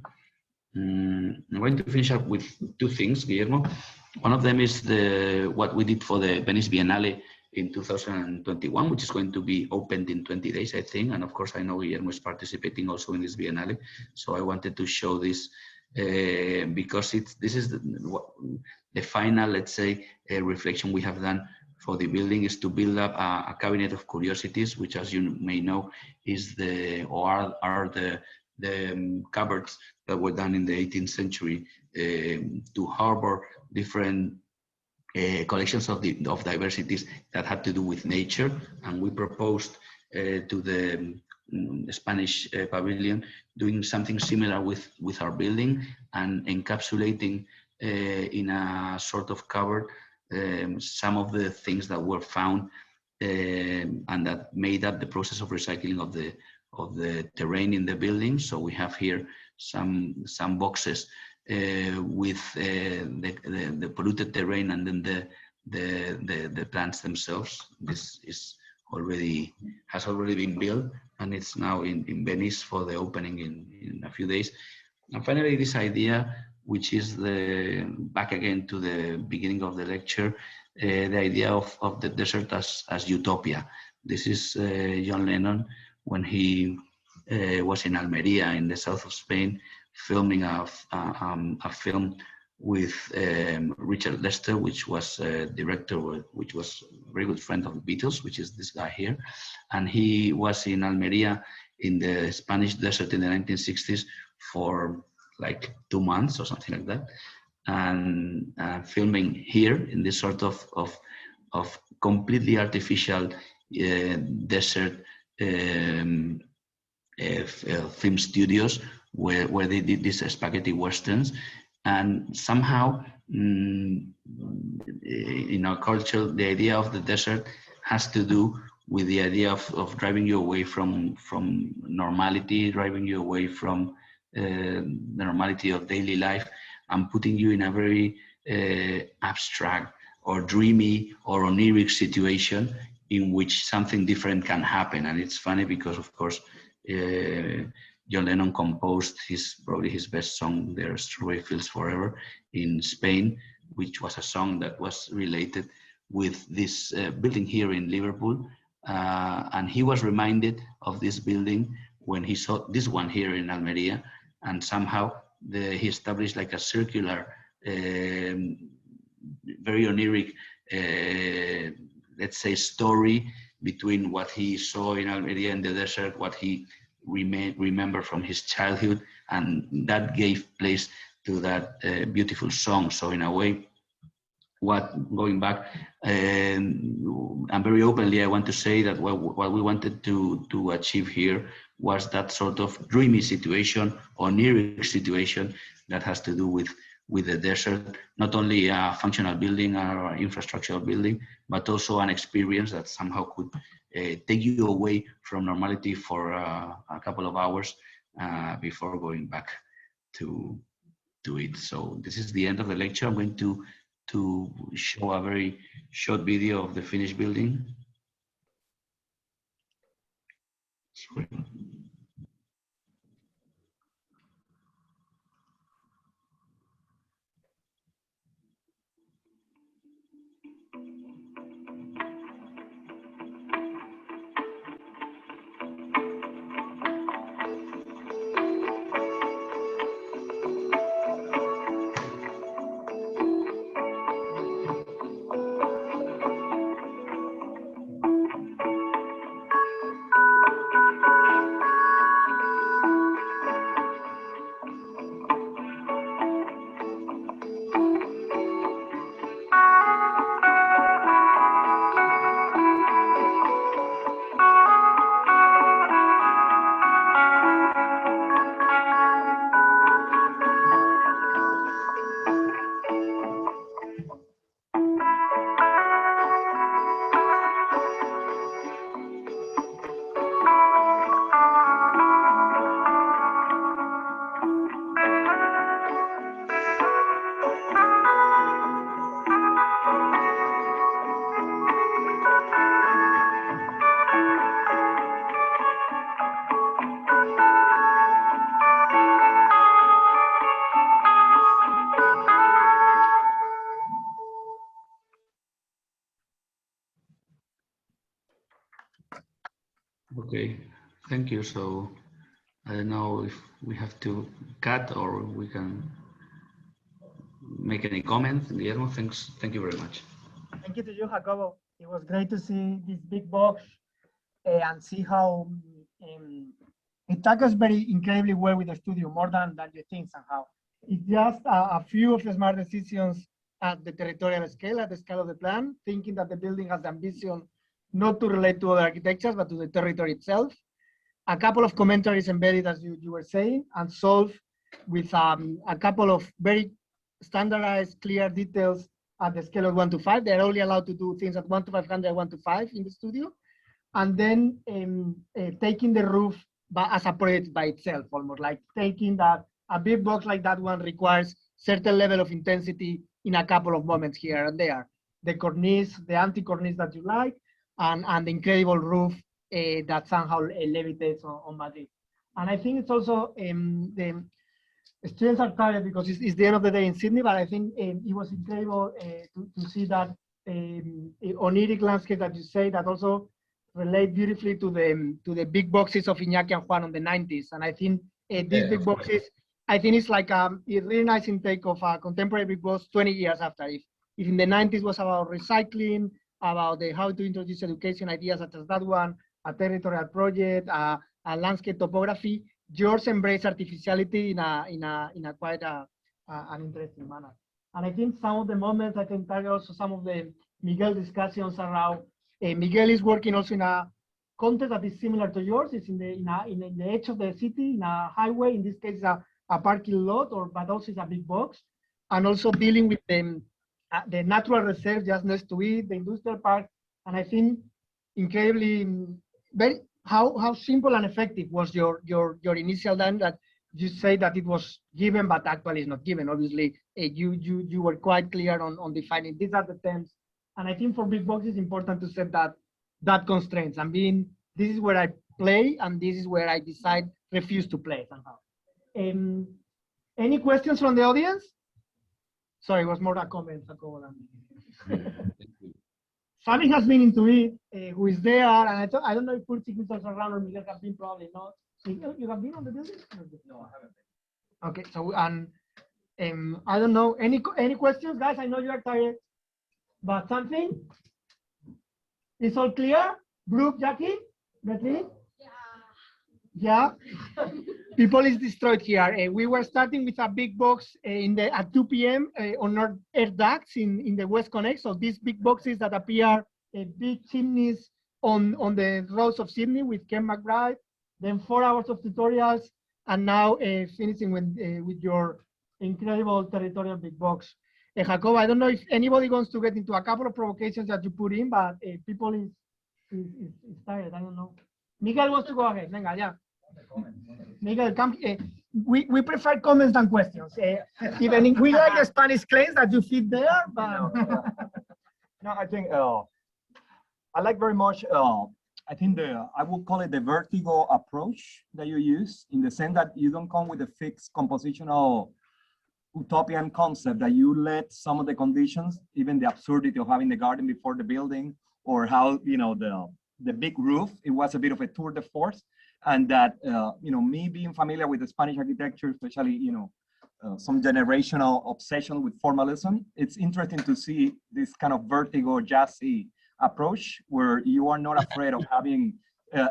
I'm going to finish up with 2 things, Guillermo. One of them is what we did for the Venice Biennale in 2021, which is going to be opened in 20 days, I think. And of course, I know Guillermo is participating also in this Biennale. So I wanted to show this because this is the final, let's say, reflection we have done for the building, is to build up a cabinet of curiosities, which, as you may know, is are the cupboards that were done in the 18th century to harbor different collections of diversities that had to do with nature. And we proposed to the Spanish pavilion doing something similar with our building, and encapsulating in a sort of cupboard some of the things that were found and that made up the process of recycling of the terrain in the building. So we have here some boxes with the polluted terrain, and then the plants themselves. This has already been built, and it's now in Venice for the opening in a few days. And finally, this idea, which is back again to the beginning of the lecture, the idea of the desert as utopia. This is John Lennon when he was in Almeria in the south of Spain, filming a film with Richard Lester, which was a director, which was a very good friend of the Beatles, which is this guy here. And he was in Almeria in the Spanish desert in the 1960s for like 2 months or something like that. And filming here in this sort of completely artificial desert film studios where they did these spaghetti westerns. And somehow in our culture, the idea of the desert has to do with the idea of driving you away from normality, driving you away from the normality of daily life, and putting you in a very abstract or dreamy or oniric situation in which something different can happen. And it's funny because, of course, John Lennon composed probably his best song there, Strawberry Fields Forever, in Spain, which was a song that was related with this building here in Liverpool. And he was reminded of this building when he saw this one here in Almeria, and somehow he established like a circular, very oniric, let's say, story between what he saw in Almeria in the desert, what he remember from his childhood, and that gave place to that beautiful song. So in a way, going back, and very openly, I want to say that what we wanted to achieve here was that sort of dreamy situation, oniric situation that has to do with the desert, not only a functional building or infrastructural building, but also an experience that somehow could take you away from normality for a couple of hours before going back to it. So this is the end of the lecture. I'm going to show a very short video of the finished building. Sorry. Okay, thank you. So I don't know if we have to cut or we can make any comments. Guillermo, thank you very much. Thank you to you, Jacobo. It was great to see this big box and see how it tackles very incredibly well with the studio, more than you think somehow. It's just a few of the smart decisions at the territorial scale, at the scale of the plan, thinking that the building has the ambition not to relate to other architectures, but to the territory itself. A couple of commentaries embedded, as you were saying, and solved with a couple of very standardized, clear details at the scale of 1 to 5. They're only allowed to do things at 1 to 500, 1 to 5 in the studio. And then taking the roof as a project by itself, almost like taking that, a big box like that one requires certain level of intensity in a couple of moments here and there. The cornice, the anti-cornice that you like, and the incredible roof that somehow levitates on Madrid. And I think it's also, the students are tired because it's the end of the day in Sydney, but I think it was incredible to see that oniric landscape that you say that also relate beautifully to the big boxes of Iñaki and Juan on the 90s. And I think these big boxes, I think it's like a really nice intake of contemporary big box 20 years after. If in the 90s was about recycling, about how to introduce education ideas such as that one, a territorial project, a landscape topography, yours embrace artificiality in a quite an interesting manner. And I think some of the moments I can target also some of the Miguel discussions around. Miguel is working also in a context that is similar to yours. It's in the edge of the city, in a highway. In this case, a parking lot, but also it's a big box, and also dealing with the natural reserve just next to it, the industrial park, and I think incredibly very how simple and effective was your initial plan, that you say that it was given, but actually it's not given. Obviously, you were quite clear on defining these are the terms, and I think for big box it's important to set that constraints and being this is where I play and this is where I decide refuse to play somehow. Any questions from the audience? Sorry, it was more a comment. Sami has been into it, who is there, and I don't know if Pulsik is also around or Miguel have been, probably not. You have been on the building? No, I haven't. Okay, so I don't know. Any questions, guys? I know you are tired, but something? It's all clear? Brooke, Jackie, Beatriz? Yeah. People is destroyed here. We were starting with a big box at 2 p.m. On our air ducts in the West Connect. So these big boxes that appear big chimneys on the roads of Sydney with Ken McBride. Then 4 hours of tutorials, and now finishing with your incredible territorial big box. Jacobo, I don't know if anybody wants to get into a couple of provocations that you put in, but people is tired. I don't know. Miguel wants to go ahead. Venga, yeah. Miguel, come. We prefer comments than questions. Even we like the Spanish claims that you fit there, but no, I think I like very much. I think I would call it the vertigo approach that you use, in the sense that you don't come with a fixed compositional utopian concept, that you let some of the conditions, even the absurdity of having the garden before the building, or how the big roof, it was a bit of a tour de force. And that, me being familiar with the Spanish architecture, especially, some generational obsession with formalism, it's interesting to see this kind of vertigo jazzy approach where you are not afraid of having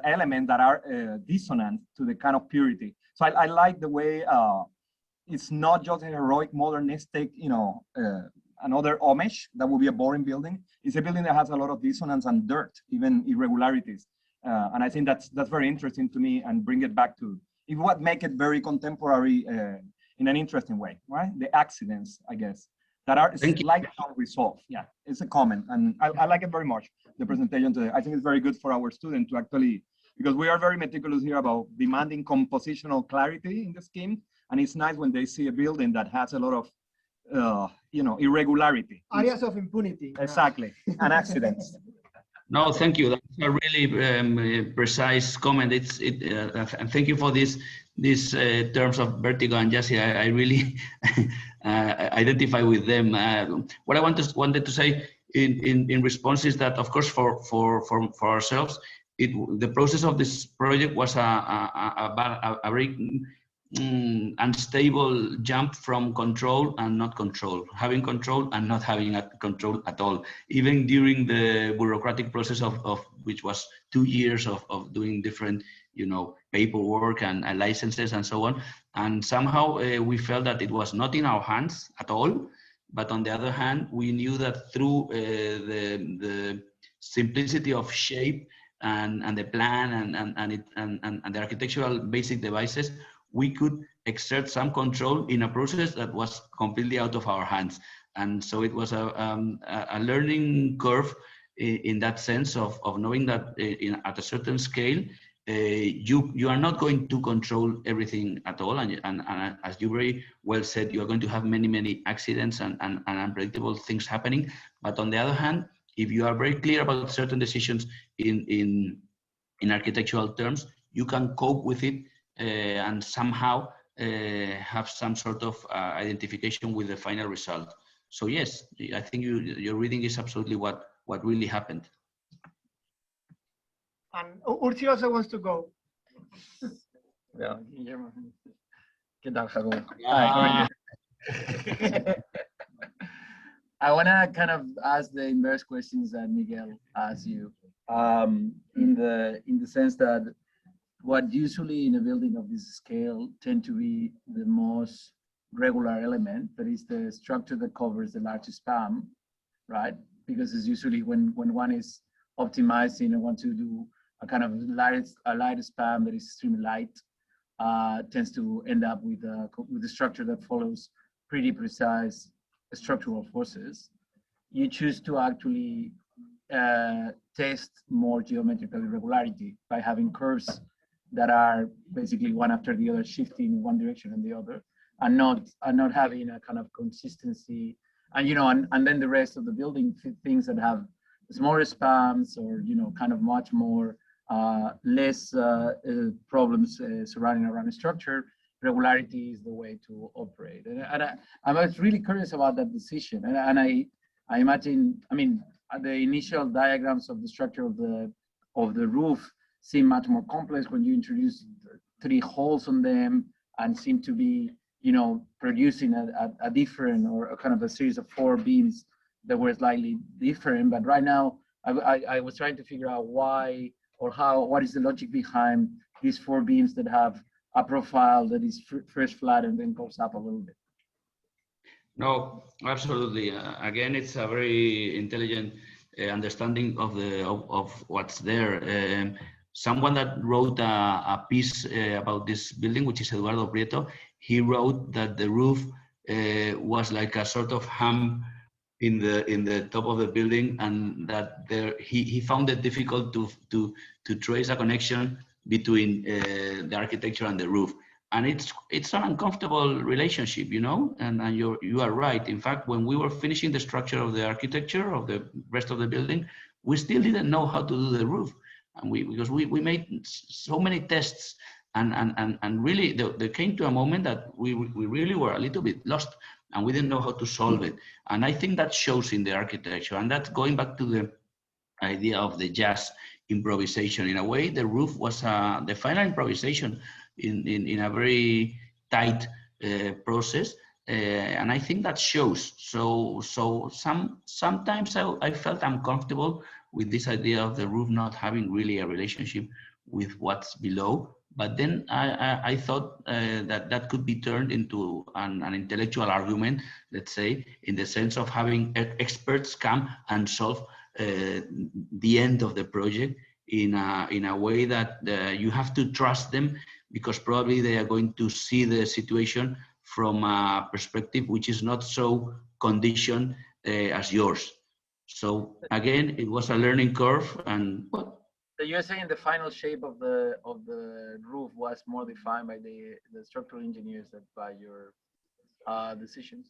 elements that are dissonant to the kind of purity. So I like the way it's not just a heroic modernistic, another homage that would be a boring building. It's a building that has a lot of dissonance and dirt, even irregularities. And I think that's very interesting to me, and bring it back to, it would make it very contemporary in an interesting way, right? The accidents, I guess, that are like unresolved. Yeah, it's a comment, and I like it very much, the presentation today. I think it's very good for our students to actually, because we are very meticulous here about demanding compositional clarity in the scheme, and it's nice when they see a building that has a lot of irregularity. Areas of impunity. Exactly, and accidents. No, thank you. That's a really precise comment. And thank you for these terms of vertigo and jazzy. I really identify with them. What I wanted to say in response is that, of course, for ourselves, the process of this project was a very unstable jump from control and not control, having control and not having control at all, even during the bureaucratic process of which was 2 years of doing different paperwork and licenses and so on. And somehow we felt that it was not in our hands at all, but on the other hand, we knew that through the simplicity of shape and the plan and the architectural basic devices, we could exert some control in a process that was completely out of our hands. And so it was a learning curve in that sense of knowing that at a certain scale, you are not going to control everything at all. And as you very well said, you are going to have many accidents and unpredictable things happening. But on the other hand, if you are very clear about certain decisions in architectural terms, you can cope with it and somehow have some sort of identification with the final result. So yes, I think your reading is absolutely what really happened. And Ursi also wants to go. Yeah. ¿Qué tal, Jacobo? Hi, how are you? I want to kind of ask the inverse questions that Miguel asked you, in the sense that what usually in a building of this scale tend to be the most regular element, that is the structure that covers the largest span, right? Because it's usually when one is optimizing and want to do a kind of light span that is extremely light, tends to end up with a structure that follows pretty precise structural forces. You choose to actually test more geometrical irregularity by having curves that are basically one after the other, shifting in one direction and the other, and not having a kind of consistency. And and then the rest of the building, things that have smaller spans, or kind of much more less problems surrounding around a structure. Regularity is the way to operate. And I was really curious about that decision. And I imagine, I mean, the initial diagrams of the structure of the roof seem much more complex when you introduce 3 holes on them, and seem to be, producing a different, or a kind of a series of 4 beams that were slightly different. But right now, I was trying to figure out why or how, what is the logic behind these 4 beams that have a profile that is first flat and then goes up a little bit. No, absolutely. Again, it's a very intelligent understanding of what's there. Someone that wrote a piece about this building, which is Eduardo Prieto, he wrote that the roof was like a sort of hump in the top of the building, and that he found it difficult to trace a connection between the architecture and the roof. And it's an uncomfortable relationship, and you are right. In fact, when we were finishing the structure of the architecture of the rest of the building, we still didn't know how to do the roof. And because we made so many tests, and really there came to a moment that we really were a little bit lost, and we didn't know how to solve it. And I think that shows in the architecture. And that's going back to the idea of the jazz improvisation. In a way, the roof was the final improvisation in a very tight process, and I think that shows. So sometimes I felt uncomfortable with this idea of the roof not having really a relationship with what's below. But then I thought that could be turned into an intellectual argument, let's say, in the sense of having experts come and solve the end of the project in a way that you have to trust them, because probably they are going to see the situation from a perspective which is not so conditioned as yours. So again, it was a learning curve. And well, so you're saying the final shape of the roof was more defined by the structural engineers than by your decisions?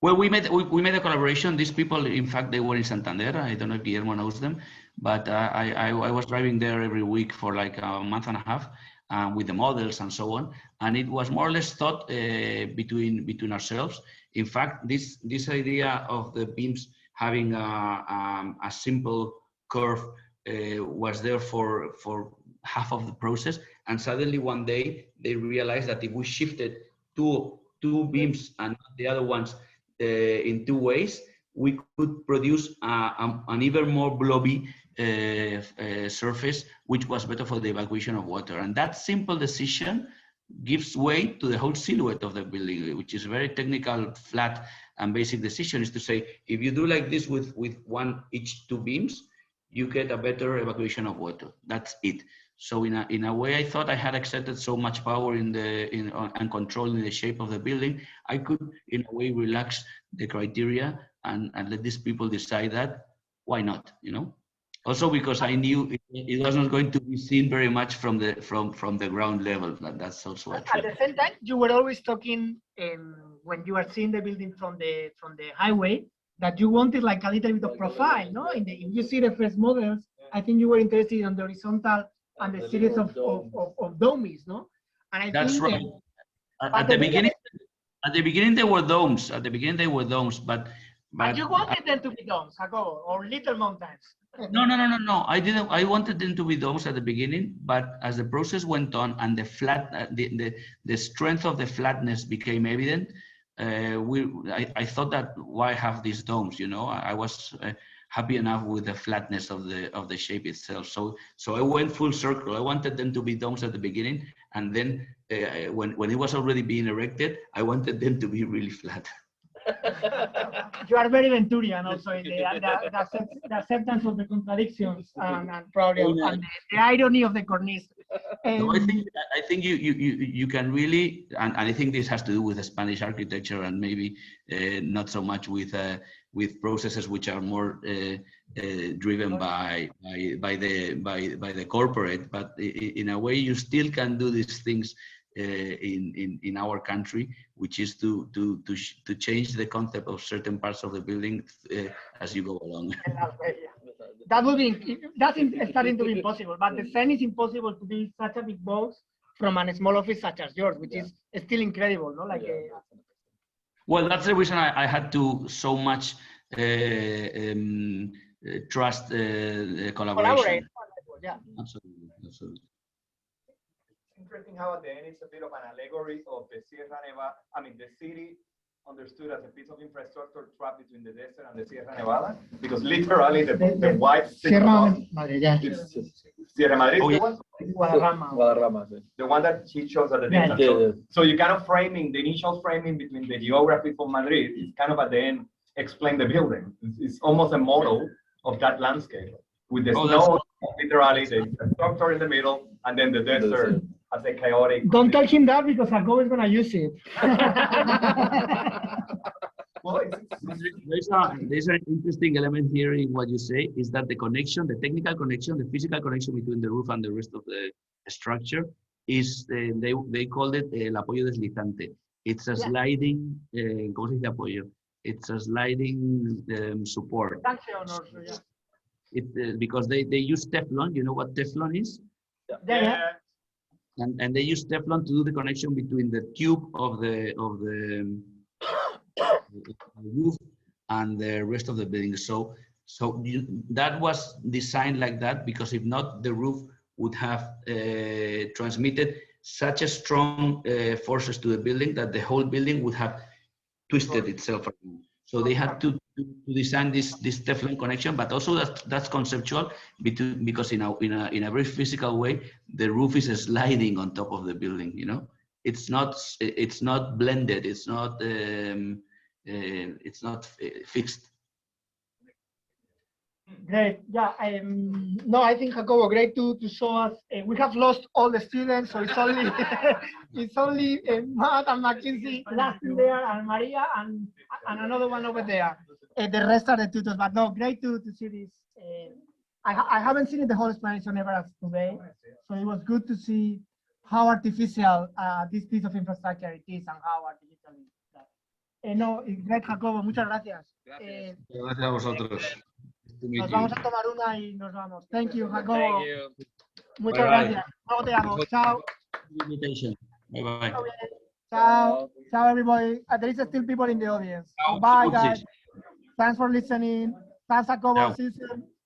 Well, we made a collaboration. These people, in fact, they were in Santander. I don't know if Guillermo knows them, but I was driving there every week for like a month and a half with the models and so on. And it was more or less thought between ourselves. In fact, this idea of the beams having a simple curve was there for half of the process. And suddenly one day they realized that if we shifted two beams and the other ones in 2 ways, we could produce an even more blobby surface, which was better for the evacuation of water. And that simple decision gives way to the whole silhouette of the building, which is a very technical, flat and basic decision, is to say, if you do like this with each 2 beams, you get a better evacuation of water. That's it. So in a way, I thought I had accepted so much power and controlling the shape of the building, I could in a way relax the criteria and let these people decide that. Why not? Also because I knew it was not going to be seen very much from the ground level. That's also at the same time, you were always talking when you are seeing the building from the highway, that you wanted like a little bit of profile, no? If you see the first models, I think you were interested in the horizontal and the series of domes, no? And I That's think right. At the beginning, there were domes. But But you wanted them to be domes, Jacobo, or little mountains. No. I didn't. I wanted them to be domes at the beginning, but as the process went on and the strength of the flatness became evident, I thought that why have these domes? You know, I was happy enough with the flatness of the shape itself. So I went full circle. I wanted them to be domes at the beginning, and then when it was already being erected, I wanted them to be really flat. You are very Venturian also in the acceptance of the contradictions and probably and the irony of the cornice. No, I think you can really, and I think this has to do with the Spanish architecture and maybe not so much with processes which are more driven by the corporate, but in a way you still can do these things in our country, which is to change the concept of certain parts of the building as you go along. That would be, that's starting to be impossible, but the same is impossible to be such a big box from a small office such as yours, which is still incredible, no? Like. Well, that's the reason I had to so much trust collaboration. Yeah. Absolutely. It's interesting how at the end it's a bit of an allegory of the Sierra Nevada. I mean, the city understood as a piece of infrastructure trapped between the desert and the Sierra Nevada, because literally the white Sierra Madre, yeah. Sierra Madre is the one. Guadarrama. The one that he shows at the distance. So you kind of framing, the initial framing between the geography of Madrid is kind of at the end explain the building. It's almost a model of that landscape with the snow, literally the infrastructure in the middle, and then the desert as a chaotic. Don't tell him that because Jacobo is going to use it. Well, there's an interesting element here in what you say, is that the connection, the technical connection, the physical connection between the roof and the rest of the structure is, they called it el apoyo deslizante. It's a sliding, ¿cómo se dice apoyo? It's a sliding support. Because they use Teflon. You know what Teflon is? Yeah. And they use Teflon to do the connection between the tube of the roof and the rest of the building. So that was designed like that, because if not, the roof would have transmitted such a strong forces to the building that the whole building would have twisted itself. So they had to design this Teflon connection, but also that's conceptual, because in a very physical way, the roof is sliding on top of the building. You know, it's not blended. It's not fixed. Great. Yeah. No, I think Jacobo, great to show us. We have lost all the students, so it's only Matt and McKinsey last there, and Maria and another one over there. The rest are the tutors. But no, great to see this. I haven't seen it the whole explanation ever as today, so it was good to see how artificial this piece of infrastructure it is and how artificial it is. No, great, Jacobo. Muchas gracias. Gracias a vosotros. Nos vamos a tomar una y nos vamos. Thank you, Jacobo. Thank you. Muchas gracias. Luego te llamo. Chao. Bye-bye. Ciao. Ciao, everybody. There is still people in the audience. Ciao. Bye, guys. Thanks for listening. Thanks, Jacobo. See you soon.